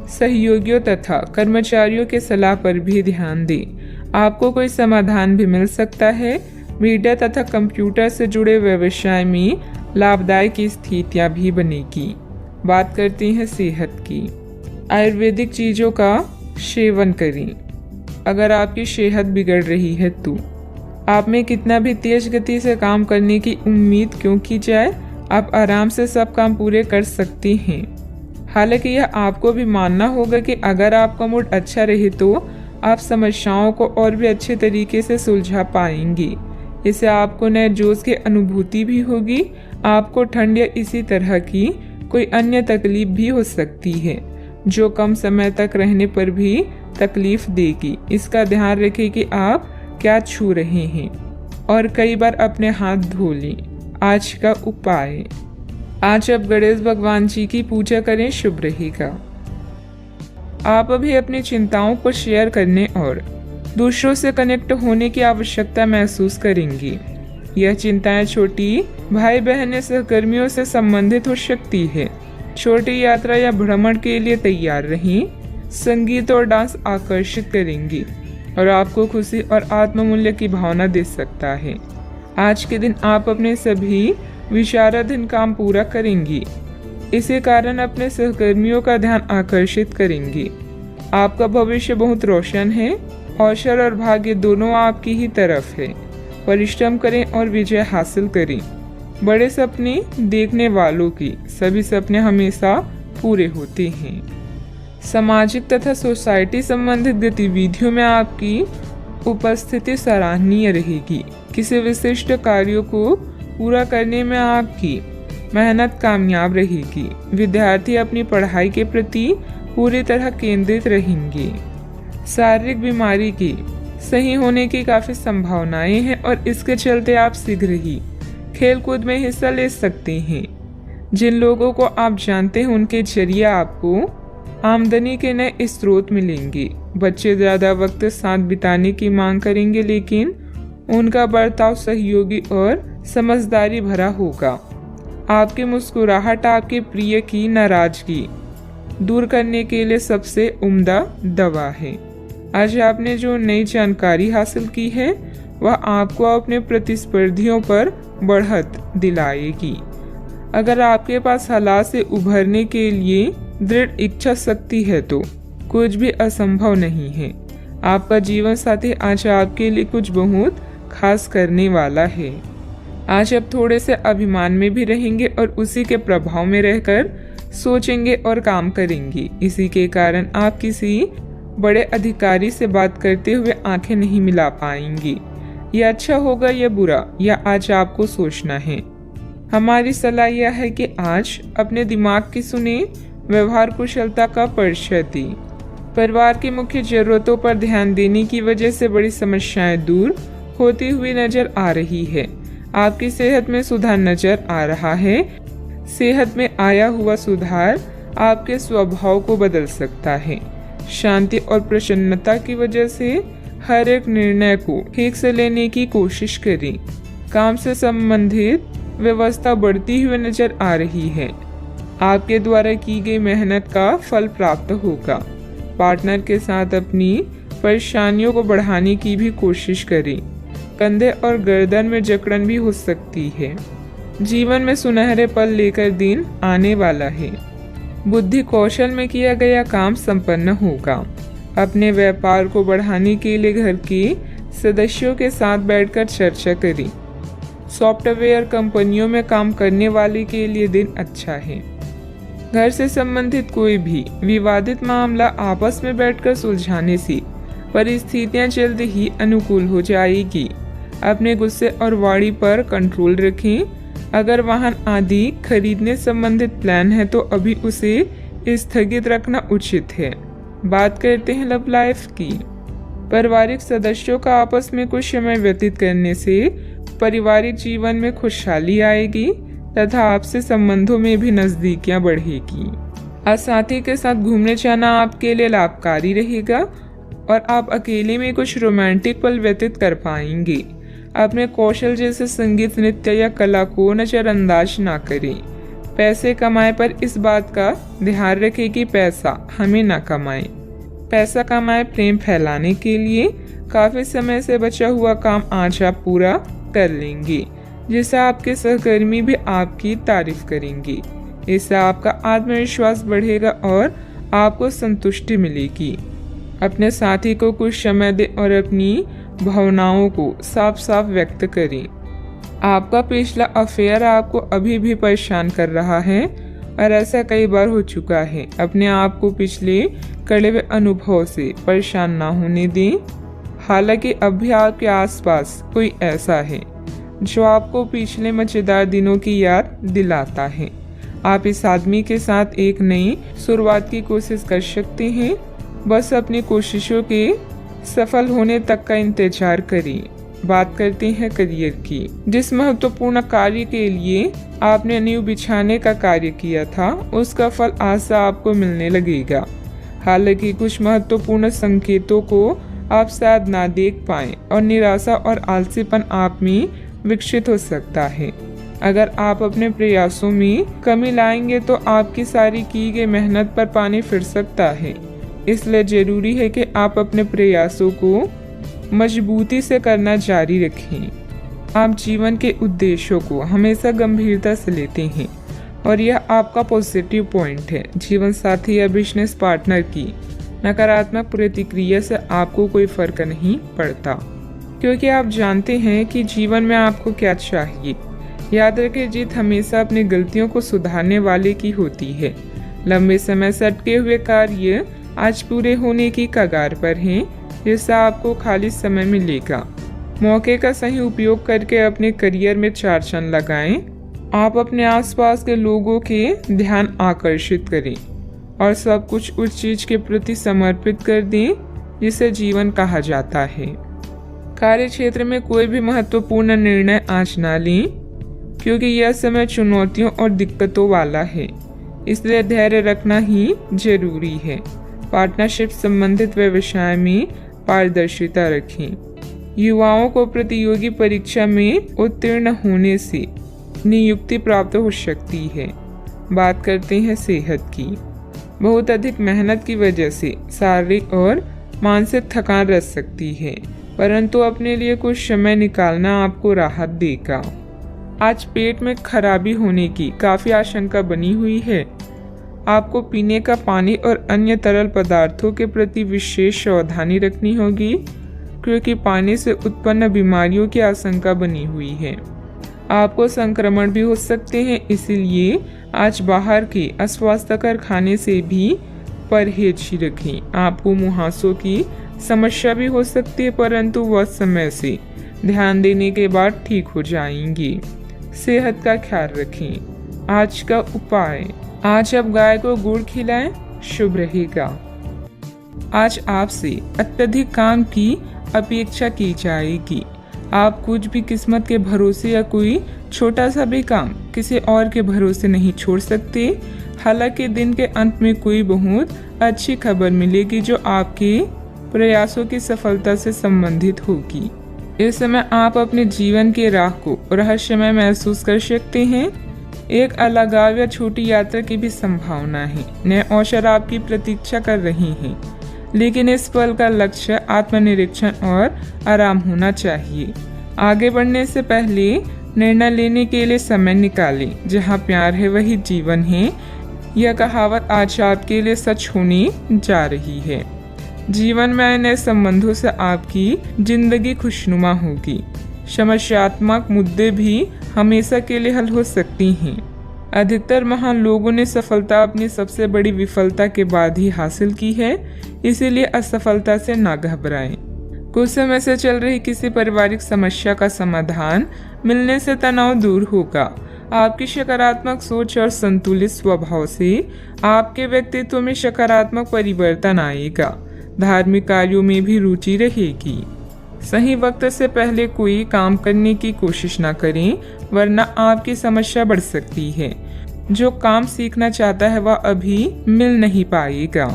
सहयोगियों तथा कर्मचारियों के सलाह पर भी ध्यान दें। आपको कोई समाधान भी मिल सकता है। मीडिया तथा कंप्यूटर से जुड़े व्यवसाय में लाभदायक स्थितियां भी बनेगी। बात करते हैं सेहत की। आयुर्वेदिक चीज़ों का सेवन करें। अगर आपकी सेहत बिगड़ रही है तो आप में कितना भी तेज गति से काम करने की उम्मीद क्यों की जाए, आप आराम से सब काम पूरे कर सकते हैं। हालांकि यह आपको भी मानना होगा कि अगर आपका मूड अच्छा रहे तो आप समस्याओं को और भी अच्छे तरीके से सुलझा पाएंगी। इससे आपको नए जोश की अनुभूति भी होगी। आपको ठंड या इसी तरह की कोई अन्य तकलीफ भी हो सकती है जो कम समय तक रहने पर भी तकलीफ देगी। इसका ध्यान रखें कि आप क्या छू रहे हैं और कई बार अपने हाथ धो लें। आज का उपाय, आज आप गणेश भगवान जी की पूजा करें, शुभ रहेगा। आप अभी अपनी चिंताओं को शेयर करने और दूसरों से कनेक्ट होने की आवश्यकता महसूस करेंगी। यह चिंताएं छोटी भाई बहन या सहकर्मियों से संबंधित हो सकती है। छोटी यात्रा या भ्रमण के लिए तैयार रहें। संगीत और डांस आकर्षित करेंगी और आपको खुशी और आत्ममूल्य की भावना दे सकता है। आज के दिन आप अपने सभी विचाराधीन काम पूरा करेंगी। इसी कारण अपने सहकर्मियों का ध्यान आकर्षित करेंगी। आपका भविष्य बहुत रोशन है। अवसर और भाग्य दोनों आपकी ही तरफ है। परिश्रम करें और विजय हासिल करें। बड़े सपने देखने वालों की सभी सपने हमेशा पूरे होते हैं। सामाजिक तथा सोसाइटी संबंधित गतिविधियों में आपकी उपस्थिति सराहनीय रहेगी। किसी विशिष्ट कार्यों को पूरा करने में आपकी मेहनत कामयाब रहेगी। विद्यार्थी अपनी पढ़ाई के प्रति पूरी तरह केंद्रित रहेंगे। शारीरिक बीमारी की सही होने की काफी संभावनाएं हैं और इसके चलते आप शीघ्र ही खेल कूद में हिस्सा ले सकते हैं। जिन लोगों को आप जानते हैं उनके जरिए आपको आमदनी के नए स्रोत मिलेंगे। बच्चे ज्यादा वक्त साथ बिताने की मांग करेंगे, लेकिन उनका बर्ताव सहयोगी और समझदारी भरा होगा। आपकी मुस्कुराहट आपके प्रिय की नाराजगी दूर करने के लिए सबसे उम्दा दवा है। आज आपने जो नई जानकारी हासिल की है वह आपको अपने प्रतिस्पर्धियों पर बढ़त दिलाएगी। अगर आपके पास हालात से उभरने के लिए दृढ़ इच्छा शक्ति है तो कुछ भी असंभव नहीं है। आपका जीवन साथी आज आपके लिए कुछ बहुत खास करने वाला है। आज आप थोड़े से अभिमान में भी रहेंगे और उसी के प्रभाव में रहकर सोचेंगे और काम करेंगे। इसी के कारण आप किसी बड़े अधिकारी से बात करते हुए आंखें नहीं मिला पाएंगी। यह अच्छा होगा या बुरा, यह आज आपको सोचना है। हमारी सलाह यह है कि आज अपने दिमाग की सुने, व्यवहार कुशलता का परिचय दें। परिवार की मुख्य जरूरतों पर ध्यान देने की वजह से बड़ी समस्याएं दूर होती हुई नजर आ रही है। आपकी सेहत में सुधार नजर आ रहा है। सेहत में आया हुआ सुधार आपके स्वभाव को बदल सकता है। शांति और प्रसन्नता की वजह से हर एक निर्णय को ठीक से लेने की कोशिश करें। काम से संबंधित व्यवस्था बढ़ती हुई नजर आ रही है। आपके द्वारा की गई मेहनत का फल प्राप्त होगा। पार्टनर के साथ अपनी परेशानियों को बढ़ाने की भी कोशिश करें। कंधे और गर्दन में जकड़न भी हो सकती है। जीवन में सुनहरे पल लेकर दिन आने वाला है। बुद्धि कौशल में किया गया काम संपन्न होगा। अपने व्यापार को बढ़ाने के लिए घर के सदस्यों के साथ बैठकर चर्चा करें। सॉफ्टवेयर कंपनियों में काम करने वाले के लिए दिन अच्छा है। घर से संबंधित कोई भी विवादित मामला आपस में बैठकर सुलझाने से परिस्थितियां जल्द ही अनुकूल हो जाएगी। अपने गुस्से और वाणी पर कंट्रोल रखें। अगर वाहन आदि खरीदने संबंधित प्लान है तो अभी उसे स्थगित रखना उचित है। बात करते हैं लव लाइफ की। पारिवारिक सदस्यों का आपस में कुछ समय व्यतीत करने से पारिवारिक जीवन में खुशहाली आएगी तथा आपसे संबंधों में भी नजदीकियां बढ़ेगी। आज साथी के साथ घूमने जाना आपके लिए लाभकारी रहेगा और आप अकेले में कुछ रोमांटिक पल व्यतीत कर पाएंगे। अपने कौशल जैसे संगीत, नृत्य या कला को नजरअंदाज ना करें। पैसे कमाए पर इस बात का ध्यान रखें कि पैसा हमें ना कमाए। पैसा कमाए प्रेम फैलाने के लिए काफी समय से बचा हुआ काम आज आप पूरा कर लेंगे, जिससे आपके सहकर्मी भी आपकी तारीफ करेंगे। इससे आपका आत्मविश्वास बढ़ेगा और आपको संतुष्टि मिलेगी। अपने साथी को कुछ समय दें और अपनी भावनाओं को साफ साफ व्यक्त करें। आपका पिछला अफेयर आपको अभी भी परेशान कर रहा है और ऐसा कई बार हो चुका है। अपने आप को पिछले कड़वे अनुभव से परेशान ना होने दें। हालांकि अब भी आपके आसपास कोई ऐसा है जो आपको पिछले मजेदार दिनों की याद दिलाता है। आप इस आदमी के साथ एक नई शुरुआत की कोशिश कर सकते हैं। बस अपनी कोशिशों के सफल होने तक का इंतजार करिए। बात करते हैं करियर की। जिस महत्वपूर्ण कार्य के लिए आपने नींव बिछाने का कार्य किया था, उसका फल आशा आपको मिलने लगेगा। हालांकि कुछ महत्वपूर्ण संकेतों को आप शायद ना देख पाएं और निराशा और आलसीपन आप में विकसित हो सकता है। अगर आप अपने प्रयासों में कमी लाएंगे तो आपकी सारी की गई मेहनत पर पानी फिर सकता है। इसलिए जरूरी है कि आप अपने प्रयासों को मजबूती से करना जारी रखें। आप जीवन के उद्देश्यों को हमेशा गंभीरता से लेते हैं और यह आपका पॉजिटिव पॉइंट है। जीवन साथी या बिजनेस पार्टनर की नकारात्मक प्रतिक्रिया से आपको कोई फर्क नहीं पड़ता, क्योंकि आप जानते हैं कि जीवन में आपको क्या चाहिए। याद रखें, जीत हमेशा अपनी गलतियों को सुधारने वाले की होती है। लंबे समय से अटके हुए कार्य आज पूरे होने की कगार पर हैं, जिससे आपको खाली समय मिलेगा। मौके का सही उपयोग करके अपने करियर में 4 चांद लगाएं। आप अपने आसपास के लोगों के ध्यान आकर्षित करें और सब कुछ उस चीज के प्रति समर्पित कर दें जिसे जीवन कहा जाता है। कार्य क्षेत्र में कोई भी महत्वपूर्ण निर्णय आज ना लें, क्योंकि यह समय चुनौतियों और दिक्कतों वाला है। इसलिए धैर्य रखना ही जरूरी है। पार्टनरशिप संबंधित व्यवसाय में पारदर्शिता रखें। युवाओं को प्रतियोगी परीक्षा में उत्तीर्ण होने से नियुक्ति प्राप्त हो सकती है। बात करते हैं सेहत की। बहुत अधिक मेहनत की वजह से शारीरिक और मानसिक थकान रह सकती है, परंतु अपने लिए कुछ समय निकालना आपको राहत देगा। आज पेट में खराबी होने की काफी आशंका बनी हुई है। आपको पीने का पानी और अन्य तरल पदार्थों के प्रति विशेष सावधानी रखनी होगी, क्योंकि पानी से उत्पन्न बीमारियों की आशंका बनी हुई है। आपको संक्रमण भी हो सकते हैं, इसीलिए आज बाहर के अस्वास्थ्यकर खाने से भी परहेज ही रखें। आपको मुहासों की समस्या भी हो सकती है, परंतु वह समय से ध्यान देने के बाद ठीक हो जाएंगी। सेहत का ख्याल रखें। आज का उपाय, आज आप गाय को गुड़ खिलाएं, शुभ रहेगा। आज आपसे अत्यधिक काम की अपेक्षा की जाएगी। आप कुछ भी किस्मत के भरोसे या कोई छोटा सा भी काम किसी और के भरोसे नहीं छोड़ सकते। हालांकि दिन के अंत में कोई बहुत अच्छी खबर मिलेगी जो आपके प्रयासों की सफलता से संबंधित होगी। इस समय आप अपने जीवन के राह को रहस्यमय महसूस कर सकते हैं। एक अलगाव या छोटी यात्रा की भी संभावना है। नए अवसर आपकी प्रतीक्षा कर रही हैं, लेकिन इस पल का लक्ष्य आत्मनिरीक्षण और आराम होना चाहिए। आगे बढ़ने से पहले निर्णय लेने के लिए समय निकालें। जहाँ प्यार है वही जीवन है। यह कहावत आज आपके लिए सच होने जा रही है। जीवन में नए संबंधों से आपकी जिंदगी खुशनुमा होगी। समस्यात्मक मुद्दे भी हमेशा के लिए हल हो सकती हैं। अधिकतर महान लोगों ने सफलता अपनी सबसे बड़ी विफलता के बाद ही हासिल की है, इसीलिए असफलता से ना घबराएं। कुछ समय से चल रही किसी पारिवारिक समस्या का समाधान मिलने से तनाव दूर होगा। आपकी सकारात्मक सोच और संतुलित स्वभाव से आपके व्यक्तित्व में सकारात्मक परिवर्तन आएगा। धार्मिक कार्यों में भी रुचि रहेगी। सही वक्त से पहले कोई काम करने की कोशिश ना करें, वरना आपकी समस्या बढ़ सकती है। जो काम सीखना चाहता है वह अभी मिल नहीं पाएगा।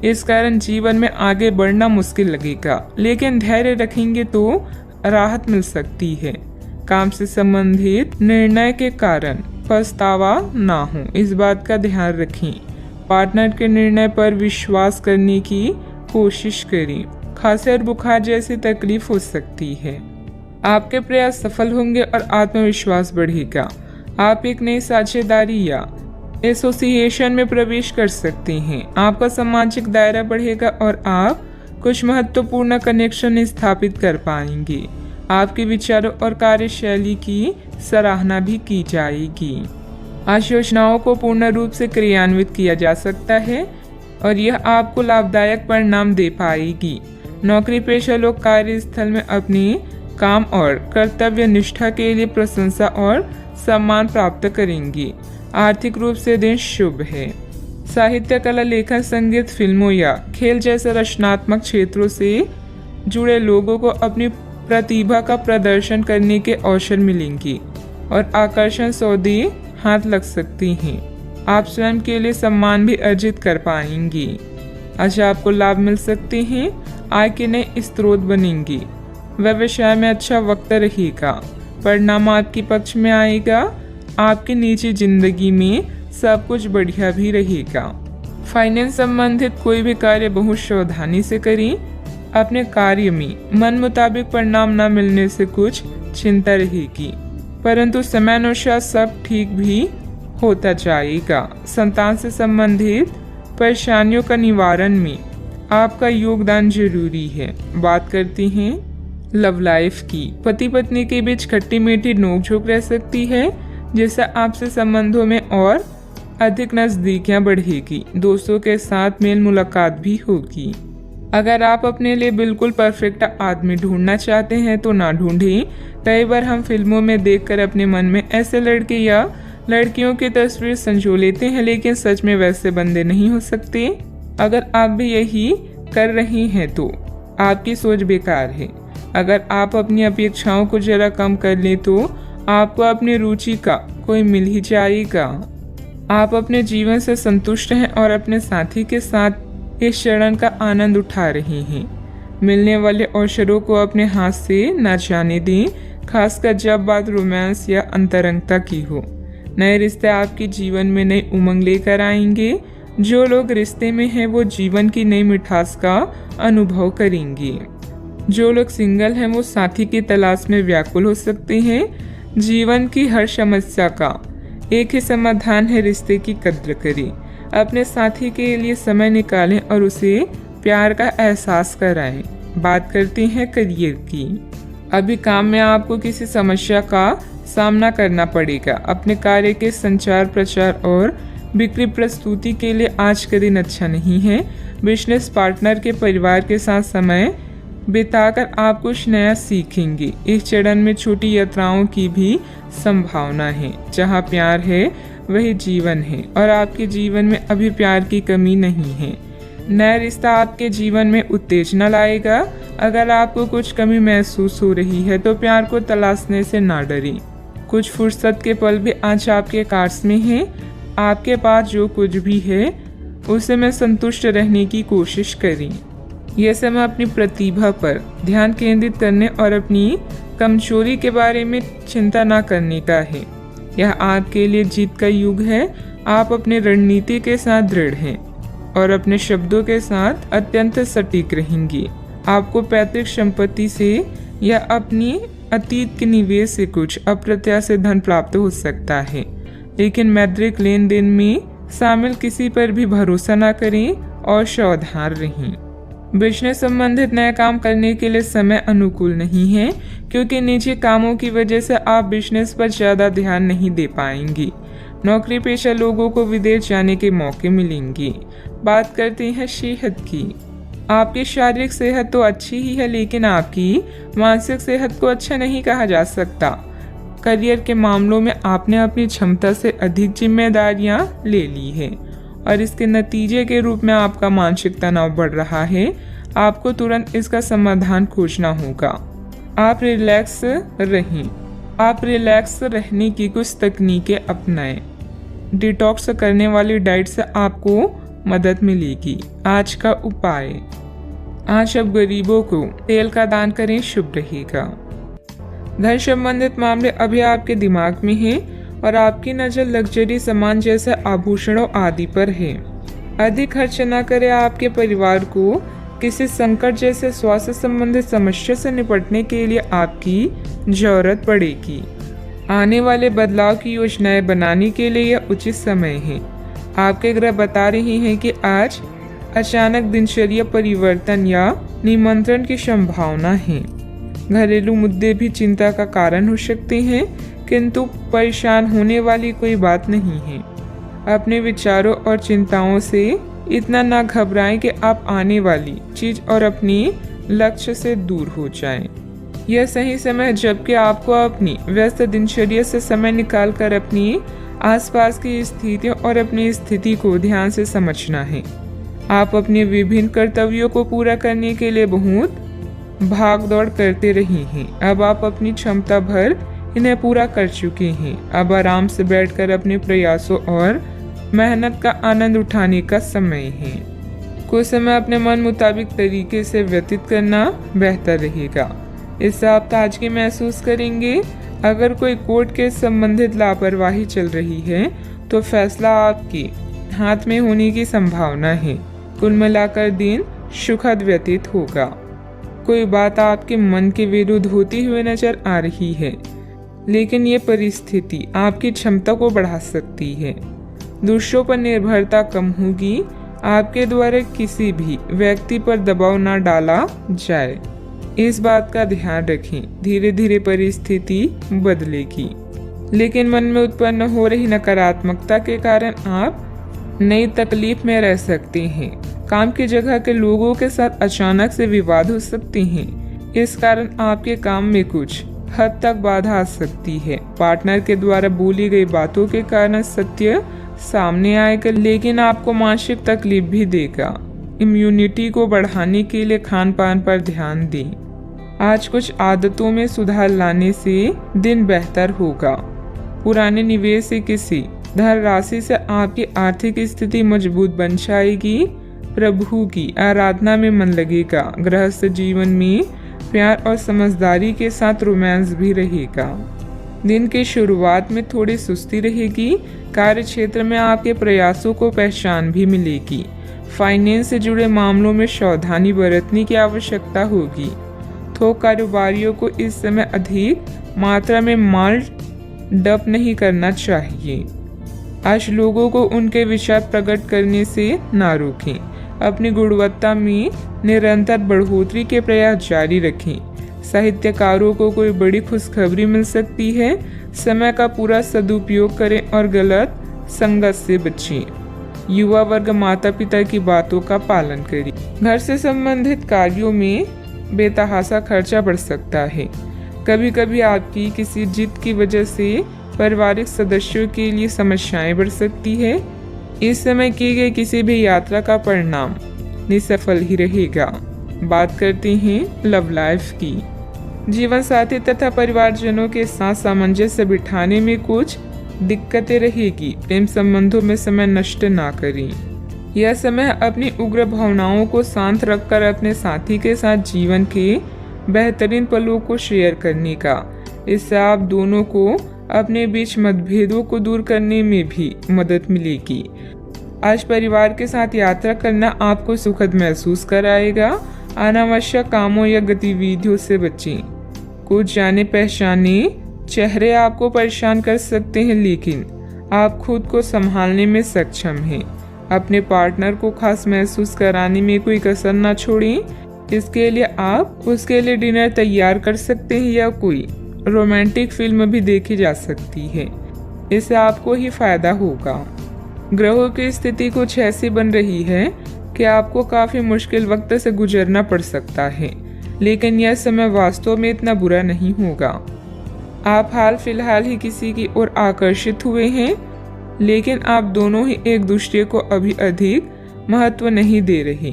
इस कारण जीवन में आगे बढ़ना मुश्किल लगेगा, लेकिन धैर्य रखेंगे तो राहत मिल सकती है। काम से संबंधित निर्णय के कारण पछतावा ना हो, इस बात का ध्यान रखें। पार्टनर के निर्णय पर विश्वास करने की कोशिश करें। खांसी और बुखार जैसी तकलीफ हो सकती है। आपके प्रयास सफल होंगे और आत्मविश्वास बढ़ेगा। आप एक नई साझेदारी या एसोसिएशन में प्रवेश कर सकते हैं। आपका सामाजिक दायरा बढ़ेगा और आप कुछ महत्वपूर्ण कनेक्शन स्थापित कर पाएंगे। आपके विचारों और कार्यशैली की सराहना भी की जाएगी। आज योजनाओं को पूर्ण रूप से क्रियान्वित किया जा सकता है और यह आपको लाभदायक परिणाम दे पाएगी। नौकरी पेशा लोग कार्यस्थल में अपनी काम और कर्तव्य निष्ठा के लिए प्रशंसा और सम्मान प्राप्त करेंगे। आर्थिक रूप से दिन शुभ है। साहित्य, कला, लेखन, संगीत, फिल्मों या खेल जैसे रचनात्मक क्षेत्रों से जुड़े लोगों को अपनी प्रतिभा का प्रदर्शन करने के अवसर मिलेंगे और आकर्षण सौदे हाथ लग सकती हैं। आप स्वयं के लिए सम्मान भी अर्जित कर पाएंगे। आज आपको लाभ मिल सकते हैं। आय के नए स्रोत बनेंगे। व्यवसाय में अच्छा वक्त रहेगा। परिणाम आपके पक्ष में आएगा। आपकी निजी जिंदगी में सब कुछ बढ़िया भी रहेगा। फाइनेंस संबंधित कोई भी कार्य बहुत सावधानी से करें। अपने कार्य में मन मुताबिक परिणाम न मिलने से कुछ चिंता रहेगी, परंतु समयानुसार सब ठीक भी होता जाएगा। संतान से संबंधित परेशानियों का निवारण में आपका योगदान जरूरी है। बात करते हैं लव लाइफ की। पति पत्नी के बीच खट्टी मीठी नोकझोंक रह सकती है, जिससे आपसे संबंधों में और अधिक नजदीकियां बढ़ेगी। दोस्तों के साथ मेल मुलाकात भी होगी। अगर आप अपने लिए बिल्कुल परफेक्ट आदमी ढूंढना चाहते हैं तो ना ढूंढें। कई बार हम फिल्मों में देखकर अपने मन में ऐसे लड़के या लड़कियों की तस्वीर संजो लेते हैं, लेकिन सच में वैसे बंदे नहीं हो सकते। अगर आप भी यही कर रहे हैं तो आपकी सोच बेकार है। अगर आप अपनी अपेक्षाओं को जरा कम कर लें तो आपको अपनी रुचि का कोई मिल ही जाएगा। आप अपने जीवन से संतुष्ट हैं और अपने साथी के साथ इस क्षण का आनंद उठा रहे हैं। मिलने वाले अवसरों को अपने हाथ से न जाने दें, खासकर जब बात रोमांस या अंतरंगता की हो। नए रिश्ते आपके जीवन में नई उमंग लेकर आएंगे। जो लोग रिश्ते में हैं वो जीवन की नई मिठास का अनुभव करेंगे। जो लोग सिंगल हैं वो साथी की तलाश में व्याकुल हो सकते हैं। जीवन की हर समस्या का एक ही समाधान है, रिश्ते की कद्र करें। अपने साथी के लिए समय निकालें और उसे प्यार का एहसास कराएं। बात करते हैं करियर की। अभी काम में आपको किसी समस्या का सामना करना पड़ेगा। अपने कार्य के संचार, प्रचार और बिक्री प्रस्तुति के लिए आज का दिन अच्छा नहीं है। बिजनेस पार्टनर के परिवार के साथ समय बिताकर आप कुछ नया सीखेंगे। इस चरण में छोटी यात्राओं की भी संभावना है। जहां प्यार है वही जीवन है और आपके जीवन में अभी प्यार की कमी नहीं है। नया रिश्ता आपके जीवन में उत्तेजना लाएगा। अगर आपको कुछ कमी महसूस हो रही है तो प्यार को तलाशने से ना डरें। कुछ फुर्सत के पल भी आज आपके कार्ड्स में हैं। आपके पास जो कुछ भी है उसे में संतुष्ट रहने की कोशिश करें। यह समय अपनी प्रतिभा पर ध्यान केंद्रित करने और अपनी कमजोरी के बारे में चिंता न करने का है। यह आपके लिए जीत का युग है। आप अपनी रणनीति के साथ दृढ़ हैं और अपने शब्दों के साथ अत्यंत सटीक रहेंगे। आपको पैतृक संपत्ति से या अपनी अतीत के निवेश से कुछ अप्रत्याशित धन प्राप्त हो सकता है, लेकिन मौद्रिक लेन देन में शामिल किसी पर भी भरोसा न करें और सावधान रहें। बिजनेस संबंधित नया काम करने के लिए समय अनुकूल नहीं है, क्योंकि निजी कामों की वजह से आप बिजनेस पर ज्यादा ध्यान नहीं दे पाएंगे। नौकरी पेशा लोगों को विदेश जाने के मौके मिलेंगे। बात करते हैं सेहत की। आपकी शारीरिक सेहत तो अच्छी ही है, लेकिन आपकी मानसिक सेहत को अच्छा नहीं कहा जा सकता। करियर के मामलों में आपने अपनी क्षमता से अधिक जिम्मेदारियां ले ली है और इसके नतीजे के रूप में आपका मानसिक तनाव बढ़ रहा है। आपको तुरंत इसका समाधान खोजना होगा। आप रिलैक्स रहें। आप रिलैक्स रहने की कुछ तकनीकें अपनाएं। डिटॉक्स करने वाली डाइट से आपको मदद मिलेगी। आज का उपाय, आज अब गरीबों को तेल का दान करें, शुभ रहेगा। धन संबंधित मामले अभी आपके दिमाग में हैं और आपकी नजर लग्जरी सामान जैसे आभूषणों आदि पर है। अधिक खर्च न करें। आपके परिवार को किसी संकट जैसे स्वास्थ्य संबंधित समस्या से निपटने के लिए आपकी जरूरत पड़ेगी। आने वाले बदलाव की योजनाएं बनाने के लिए यह उचित समय है। आपके ग्रह बता रहे हैं कि आज अचानक दिनचर्या परिवर्तन या निमंत्रण की संभावना है। घरेलू मुद्दे भी चिंता का कारण हो सकते हैं। किंतु परेशान होने वाली कोई बात नहीं है। अपने विचारों और चिंताओं से इतना ना घबराएं कि आप आने वाली चीज और अपनी लक्ष्य से दूर हो जाएं। यह सही समय है जबकि आपको अपनी व्यस्त दिनचर्या से समय निकालकर अपनी आसपास की स्थितियों और अपनी स्थिति को ध्यान से समझना है। आप अपने विभिन्न कर्तव्यों को पूरा करने के लिए बहुत भाग दौड़ करते रहे हैं। अब आप अपनी क्षमता भर इन्हें पूरा कर चुके हैं। अब आराम से बैठकर अपने प्रयासों और मेहनत का आनंद उठाने का समय है। कुछ समय अपने मन मुताबिक तरीके से व्यतीत करना बेहतर रहेगा। इससे आप ताजगी महसूस करेंगे। अगर कोई कोर्ट के संबंधित लापरवाही चल रही है तो फैसला आपके हाथ में होने की संभावना है। कुल मिलाकर दिन सुखद व्यतीत होगा। कोई बात आपके मन के विरुद्ध होती हुई नजर आ रही है, लेकिन ये परिस्थिति आपकी क्षमता को बढ़ा सकती है। दूसरों पर निर्भरता कम होगी। आपके द्वारा किसी भी व्यक्ति पर दबाव न डाला जाए, इस बात का ध्यान रखें। धीरे धीरे परिस्थिति बदलेगी, लेकिन मन में उत्पन्न हो रही नकारात्मकता के कारण आप नई तकलीफ में रह सकते हैं। काम की जगह के लोगों के साथ अचानक से विवाद हो सकते हैं। इस कारण आपके काम में कुछ हद तक बाधा आ सकती है। पार्टनर के द्वारा बोली गई बातों के कारण सत्य सामने आएगा, लेकिन आपको मानसिक तकलीफ भी देगा। इम्यूनिटी को बढ़ाने के लिए खान पान पर ध्यान दें। आज कुछ आदतों में सुधार लाने से दिन बेहतर होगा। पुराने निवेश से किसी धन राशि से आपकी आर्थिक स्थिति मजबूत बन जाएगी। प्रभु की आराधना में मन लगेगा। गृहस्थ जीवन में प्यार और समझदारी के साथ रोमांस भी रहेगा। दिन की शुरुआत में थोड़ी सुस्ती रहेगी। कार्य क्षेत्र में आपके प्रयासों को पहचान भी मिलेगी। फाइनेंस से जुड़े मामलों में सावधानी बरतने की आवश्यकता होगी। थोक कारोबारियों को इस समय अधिक मात्रा में माल डंप नहीं करना चाहिए। आज लोगों को उनके विचार प्रकट करने से ना रोकें। अपनी गुणवत्ता में निरंतर बढ़ोतरी के प्रयास जारी रखें। साहित्यकारों को कोई बड़ी खुशखबरी मिल सकती है। समय का पूरा सदुपयोग करें और गलत संगत से बचें। युवा वर्ग माता पिता की बातों का पालन करें। घर से संबंधित कार्यों में बेतहाशा खर्चा बढ़ सकता है। कभी कभी आपकी किसी जिद की वजह से पारिवारिक सदस्यों के लिए समस्याएं बढ़ सकती है। इस समय की गई किसी भी यात्रा का परिणाम निसफल ही रहेगा। बात करते हैं लव लाइफ की। जीवन साथी तथा परिवारजनों के साथ सामंजस्य बिठाने में कुछ दिक्कतें रहेगी। प्रेम संबंधों में समय नष्ट ना करें। यह समय अपनी उग्र भावनाओं को शांत रखकर अपने साथी के साथ जीवन के बेहतरीन पलों को शेयर करने का। इससे आप दोनों को अपने बीच मतभेदों को दूर करने में भी मदद मिलेगी। आज परिवार के साथ यात्रा करना आपको सुखद महसूस कराएगा। अनावश्यक कामों या गतिविधियों से बचें। कुछ जाने पहचाने चेहरे आपको परेशान कर सकते हैं, लेकिन आप खुद को संभालने में सक्षम हैं। अपने पार्टनर को खास महसूस कराने में कोई कसर ना छोड़ें। इसके लिए आप उसके लिए डिनर तैयार कर सकते हैं या कोई रोमांटिक फिल्म भी देखी जा सकती है। इससे आपको ही फायदा होगा। ग्रहों की स्थिति कुछ ऐसी बन रही है कि आपको काफी मुश्किल वक्त से गुजरना पड़ सकता है, लेकिन यह समय वास्तव में इतना बुरा नहीं होगा। आप हाल फिलहाल ही किसी की ओर आकर्षित हुए हैं, लेकिन आप दोनों ही एक दूसरे को अभी अधिक महत्व नहीं दे रहे।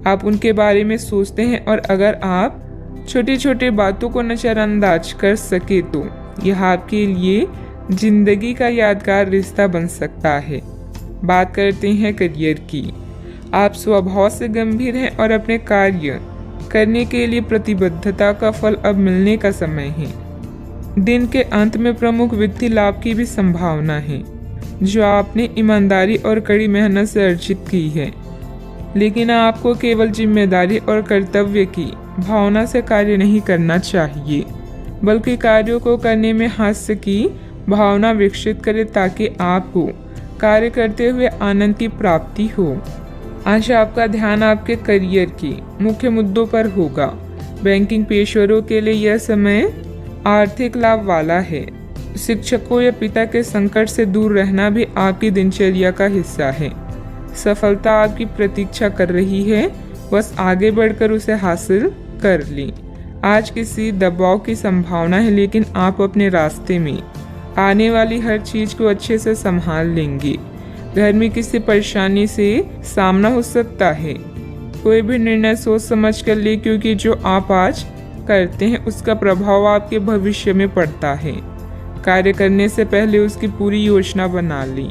आप उनके बारे में सोचते हैं और अगर आप छोटी छोटी बातों को नजरअंदाज कर सके तो यह आपके लिए जिंदगी का यादगार रिश्ता बन सकता है। बात करते हैं करियर की। आप स्वभाव से गंभीर हैं और अपने कार्य करने के लिए प्रतिबद्धता का फल अब मिलने का समय है। दिन के अंत में प्रमुख वित्तीय लाभ की भी संभावना है, जो आपने ईमानदारी और कड़ी मेहनत से अर्जित की है। लेकिन आपको केवल जिम्मेदारी और कर्तव्य की भावना से कार्य नहीं करना चाहिए, बल्कि कार्यों को करने में हास्य की भावना विकसित करें ताकि आपको कार्य करते हुए आनंद की प्राप्ति हो। आज आपका ध्यान आपके करियर के मुख्य मुद्दों पर होगा। बैंकिंग पेशेवरों के लिए यह समय आर्थिक लाभ वाला है। शिक्षकों या पिता के संकट से दूर रहना भी आपकी दिनचर्या का हिस्सा है। सफलता आपकी प्रतीक्षा कर रही है, बस आगे बढ़कर उसे हासिल कर ली। आज किसी दबाव की संभावना है, लेकिन आप अपने रास्ते में आने वाली हर चीज को अच्छे से संभाल लेंगे। घर में किसी परेशानी से सामना हो सकता है। कोई भी निर्णय सोच समझ कर ले, क्योंकि जो आप आज करते हैं उसका प्रभाव आपके भविष्य में पड़ता है। कार्य करने से पहले उसकी पूरी योजना बना ली।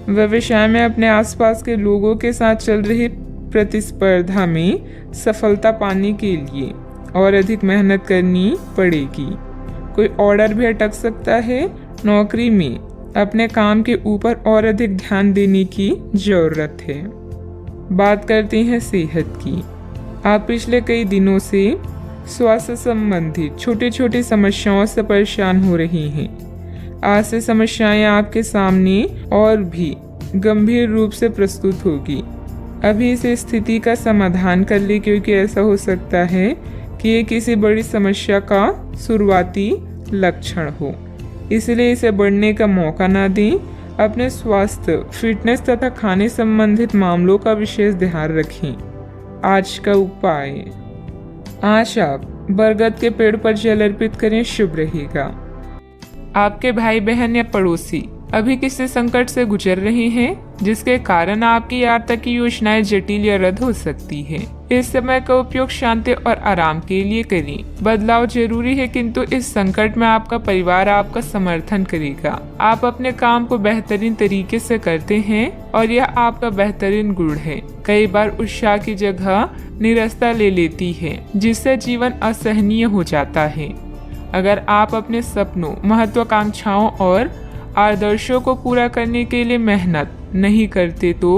व्यवसाय में अपने आसपास के लोगों के साथ चल रही प्रतिस्पर्धा में सफलता पाने के लिए और अधिक मेहनत करनी पड़ेगी। कोई ऑर्डर भी अटक सकता है। नौकरी में अपने काम के ऊपर और अधिक ध्यान देने की जरूरत है। बात करते हैं सेहत की। आप पिछले कई दिनों से स्वास्थ्य संबंधी छोटी छोटी समस्याओं से परेशान हो रही हैं। आज से समस्याएं आपके सामने और भी गंभीर रूप से प्रस्तुत होगी। अभी इस स्थिति का समाधान कर ले, क्योंकि ऐसा हो सकता है कि ये किसी बड़ी समस्या का शुरुआती लक्षण हो। इसलिए इसे बढ़ने का मौका ना दें। अपने स्वास्थ्य, फिटनेस तथा खाने संबंधित मामलों का विशेष ध्यान रखें। आज का उपाय, आज आप बरगद के पेड़ पर जल अर्पित करें, शुभ रहेगा। आपके भाई बहन या पड़ोसी अभी किसी संकट से गुजर रहे हैं, जिसके कारण आपकी आर्थिक योजनाएं जटिल या रद्द हो सकती है। इस समय का उपयोग शांति और आराम के लिए करें। बदलाव जरूरी है, किंतु इस संकट में आपका परिवार आपका समर्थन करेगा। आप अपने काम को बेहतरीन तरीके से करते हैं और यह आपका बेहतरीन गुण है। कई बार उत्साह की जगह निराशा ले लेती है, जिससे जीवन असहनीय हो जाता है। अगर आप अपने सपनों, महत्वाकांक्षाओं और आदर्शों को पूरा करने के लिए मेहनत नहीं करते तो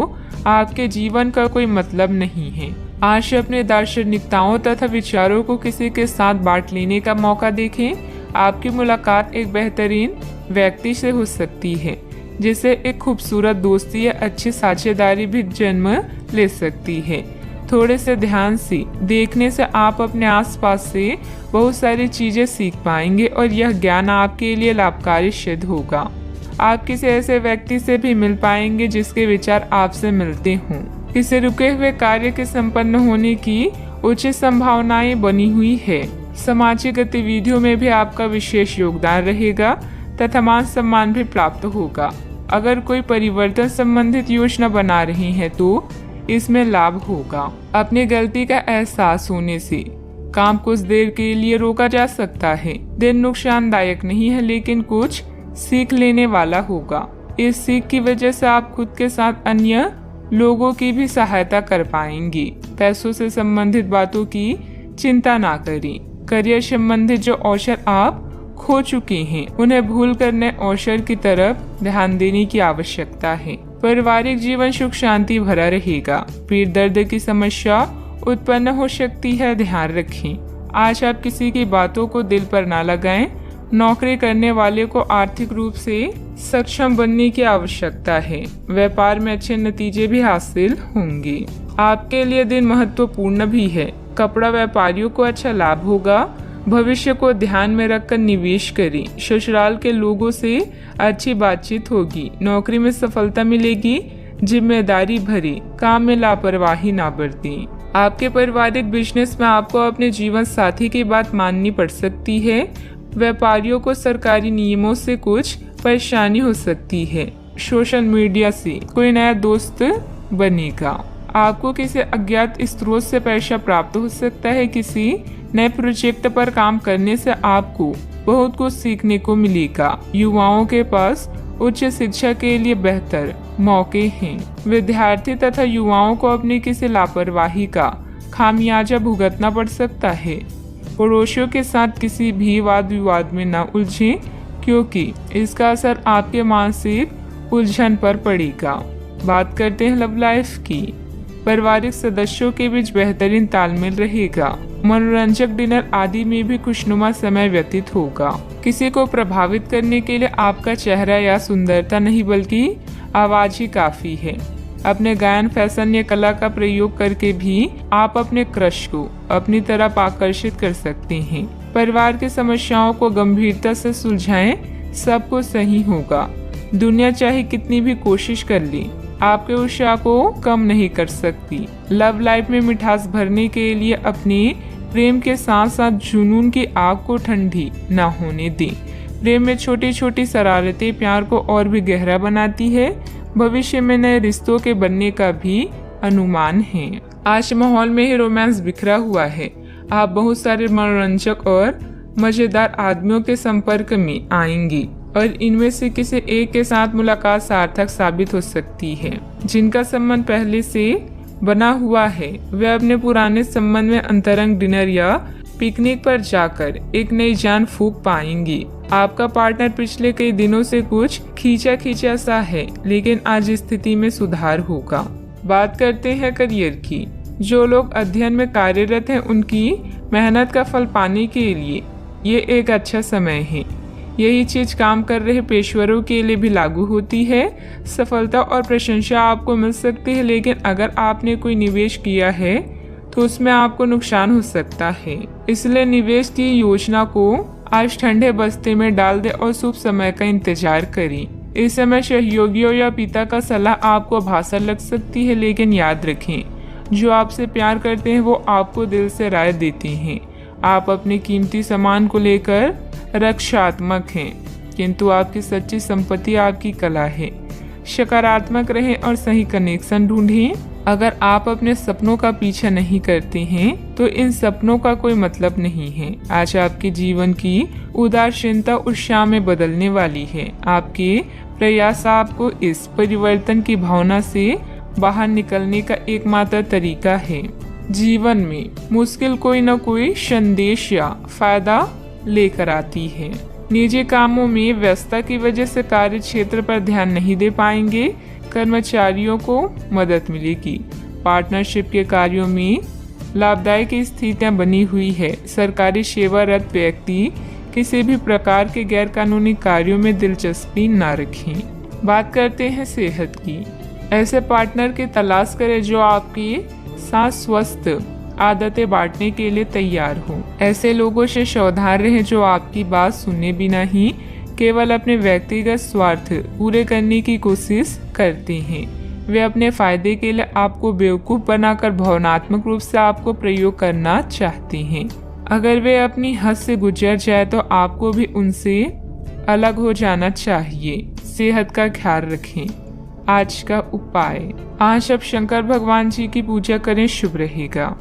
आपके जीवन का कोई मतलब नहीं है। आज अपने दार्शनिकताओं तथा विचारों को किसी के साथ बांट लेने का मौका देखें। आपकी मुलाकात एक बेहतरीन व्यक्ति से हो सकती है, जिससे एक खूबसूरत दोस्ती या अच्छी साझेदारी भी जन्म ले सकती है। थोड़े से ध्यान से देखने से आप अपने आसपास से बहुत सारी चीजें सीख पाएंगे और यह ज्ञान आपके लिए लाभकारी सिद्ध होगा। आप किसी ऐसे व्यक्ति से भी मिल पाएंगे जिसके विचार आपसे मिलते हों। किसी रुके हुए कार्य के संपन्न होने की उचित संभावनाएं बनी हुई है। सामाजिक गतिविधियों में भी आपका विशेष योगदान रहेगा तथा मान सम्मान भी प्राप्त होगा। अगर कोई परिवर्तन संबंधित योजना बना रहे हैं तो इसमें लाभ होगा। अपनी गलती का एहसास होने से काम कुछ देर के लिए रोका जा सकता है। दिन नुकसानदायक नहीं है, लेकिन कुछ सीख लेने वाला होगा। इस सीख की वजह से आप खुद के साथ अन्य लोगों की भी सहायता कर पाएंगे। पैसों से संबंधित बातों की चिंता ना करें। करियर संबंधित जो अवसर आप खो चुके हैं, उन्हें भूल कर नए अवसर की तरफ ध्यान देने की आवश्यकता है। पारिवारिक जीवन सुख शांति भरा रहेगा। पीठ दर्द की समस्या उत्पन्न हो सकती है, ध्यान रखें। आज आप किसी की बातों को दिल पर ना लगाएं। नौकरी करने वाले को आर्थिक रूप से सक्षम बनने की आवश्यकता है। व्यापार में अच्छे नतीजे भी हासिल होंगे। आपके लिए दिन महत्वपूर्ण भी है। कपड़ा व्यापारियों को अच्छा लाभ होगा। भविष्य को ध्यान में रखकर निवेश करें। ससुराल के लोगों से अच्छी बातचीत होगी। नौकरी में सफलता मिलेगी। जिम्मेदारी भरे काम में लापरवाही ना बरतें। आपके पारिवारिक बिजनेस में आपको अपने जीवन साथी की बात माननी पड़ सकती है। व्यापारियों को सरकारी नियमों से कुछ परेशानी हो सकती है। सोशल मीडिया से कोई नया दोस्त बनेगा। आपको किसी अज्ञात स्रोत से पैसा प्राप्त हो सकता है। किसी नए प्रोजेक्ट पर काम करने से आपको बहुत कुछ सीखने को मिलेगा। युवाओं के पास उच्च शिक्षा के लिए बेहतर मौके हैं। विद्यार्थी तथा युवाओं को अपनी किसी लापरवाही का खामियाजा भुगतना पड़ सकता है। पड़ोसियों के साथ किसी भी वाद विवाद में न उलझें, क्योंकि इसका असर आपके मानसिक उलझन पर पड़ेगा। बात करते हैं लव लाइफ की। पारिवारिक सदस्यों के बीच बेहतरीन तालमेल रहेगा। मनोरंजक डिनर आदि में भी खुशनुमा समय व्यतीत होगा। किसी को प्रभावित करने के लिए आपका चेहरा या सुंदरता नहीं, बल्कि आवाज ही काफी है। अपने गायन, फैशन या कला का प्रयोग करके भी आप अपने क्रश को अपनी तरफ आकर्षित कर सकते हैं। परिवार की समस्याओं को गंभीरता से सुलझाएं। सब कुछ सही होगा। दुनिया चाहे कितनी भी कोशिश कर ले, आपके उत्साह को कम नहीं कर सकती। लव लाइफ में मिठास भरने के लिए अपने प्रेम के साथ साथ जुनून की आग को ठंडी ना होने दें। प्रेम में छोटी छोटी शरारतें प्यार को और भी गहरा बनाती है। भविष्य में नए रिश्तों के बनने का भी अनुमान है। आज माहौल में ही रोमांस बिखरा हुआ है। आप बहुत सारे मनोरंजक और मजेदार आदमियों के संपर्क में आएंगी और इनमें से किसी एक के साथ मुलाकात सार्थक साबित हो सकती है। जिनका संबंध पहले से बना हुआ है वे अपने पुराने संबंध में अंतरंग डिनर या पिकनिक पर जाकर एक नई जान फूंक पाएंगी। आपका पार्टनर पिछले कई दिनों से कुछ खींचा सा है, लेकिन आज स्थिति में सुधार होगा। बात करते हैं करियर की। जो लोग अध्ययन में कार्यरत हैं उनकी मेहनत का फल पाने के लिए ये एक अच्छा समय है। यही चीज काम कर रहे पेशेवरों के लिए भी लागू होती है। सफलता और प्रशंसा आपको मिल सकती है, लेकिन अगर आपने कोई निवेश किया है तो उसमें आपको नुकसान हो सकता है। इसलिए निवेश की योजना को आज ठंडे बस्ते में डाल दे और शुभ समय का इंतजार करें। इस समय सहयोगियों या पिता का सलाह आपको भाषा लग सकती है, लेकिन याद रखें जो आपसे प्यार करते हैं वो आपको दिल से राय देते हैं। आप अपने कीमती सामान को लेकर रक्षात्मक हैं, किंतु आपकी सच्ची संपत्ति आपकी कला है। सकारात्मक रहें और सही कनेक्शन ढूंढें। अगर आप अपने सपनों का पीछा नहीं करते हैं तो इन सपनों का कोई मतलब नहीं है। आज आपके जीवन की उदासीनता उत्साह में बदलने वाली है। आपके प्रयास आपको इस परिवर्तन की भावना से बाहर निकलने का एकमात्र तरीका है। जीवन में मुश्किल कोई न कोई संदेश या फायदा लेकर आती है। निजी कामों में व्यस्तता की वजह से कार्य क्षेत्र पर ध्यान नहीं दे पाएंगे। कर्मचारियों को मदद मिलेगी। पार्टनरशिप के कार्यों में लाभदायक स्थितियां बनी हुई है। सरकारी सेवारत व्यक्ति किसी भी प्रकार के गैर कानूनी कार्यों में दिलचस्पी न रखें। बात करते हैं सेहत की। ऐसे पार्टनर की तलाश करें जो आपके साथ स्वस्थ आदतें बांटने के लिए तैयार हो। ऐसे लोगों से सावधान रहें जो आपकी बात सुने बिना ही केवल अपने व्यक्तिगत स्वार्थ पूरे करने की कोशिश करते हैं। वे अपने फायदे के लिए आपको बेवकूफ़ बनाकर भावनात्मक रूप से आपको प्रयोग करना चाहते हैं। अगर वे अपनी हद से गुजर जाए तो आपको भी उनसे अलग हो जाना चाहिए। सेहत का ख्याल रखें। आज का उपाय, आज आप शंकर भगवान जी की पूजा करें, शुभ रहेगा।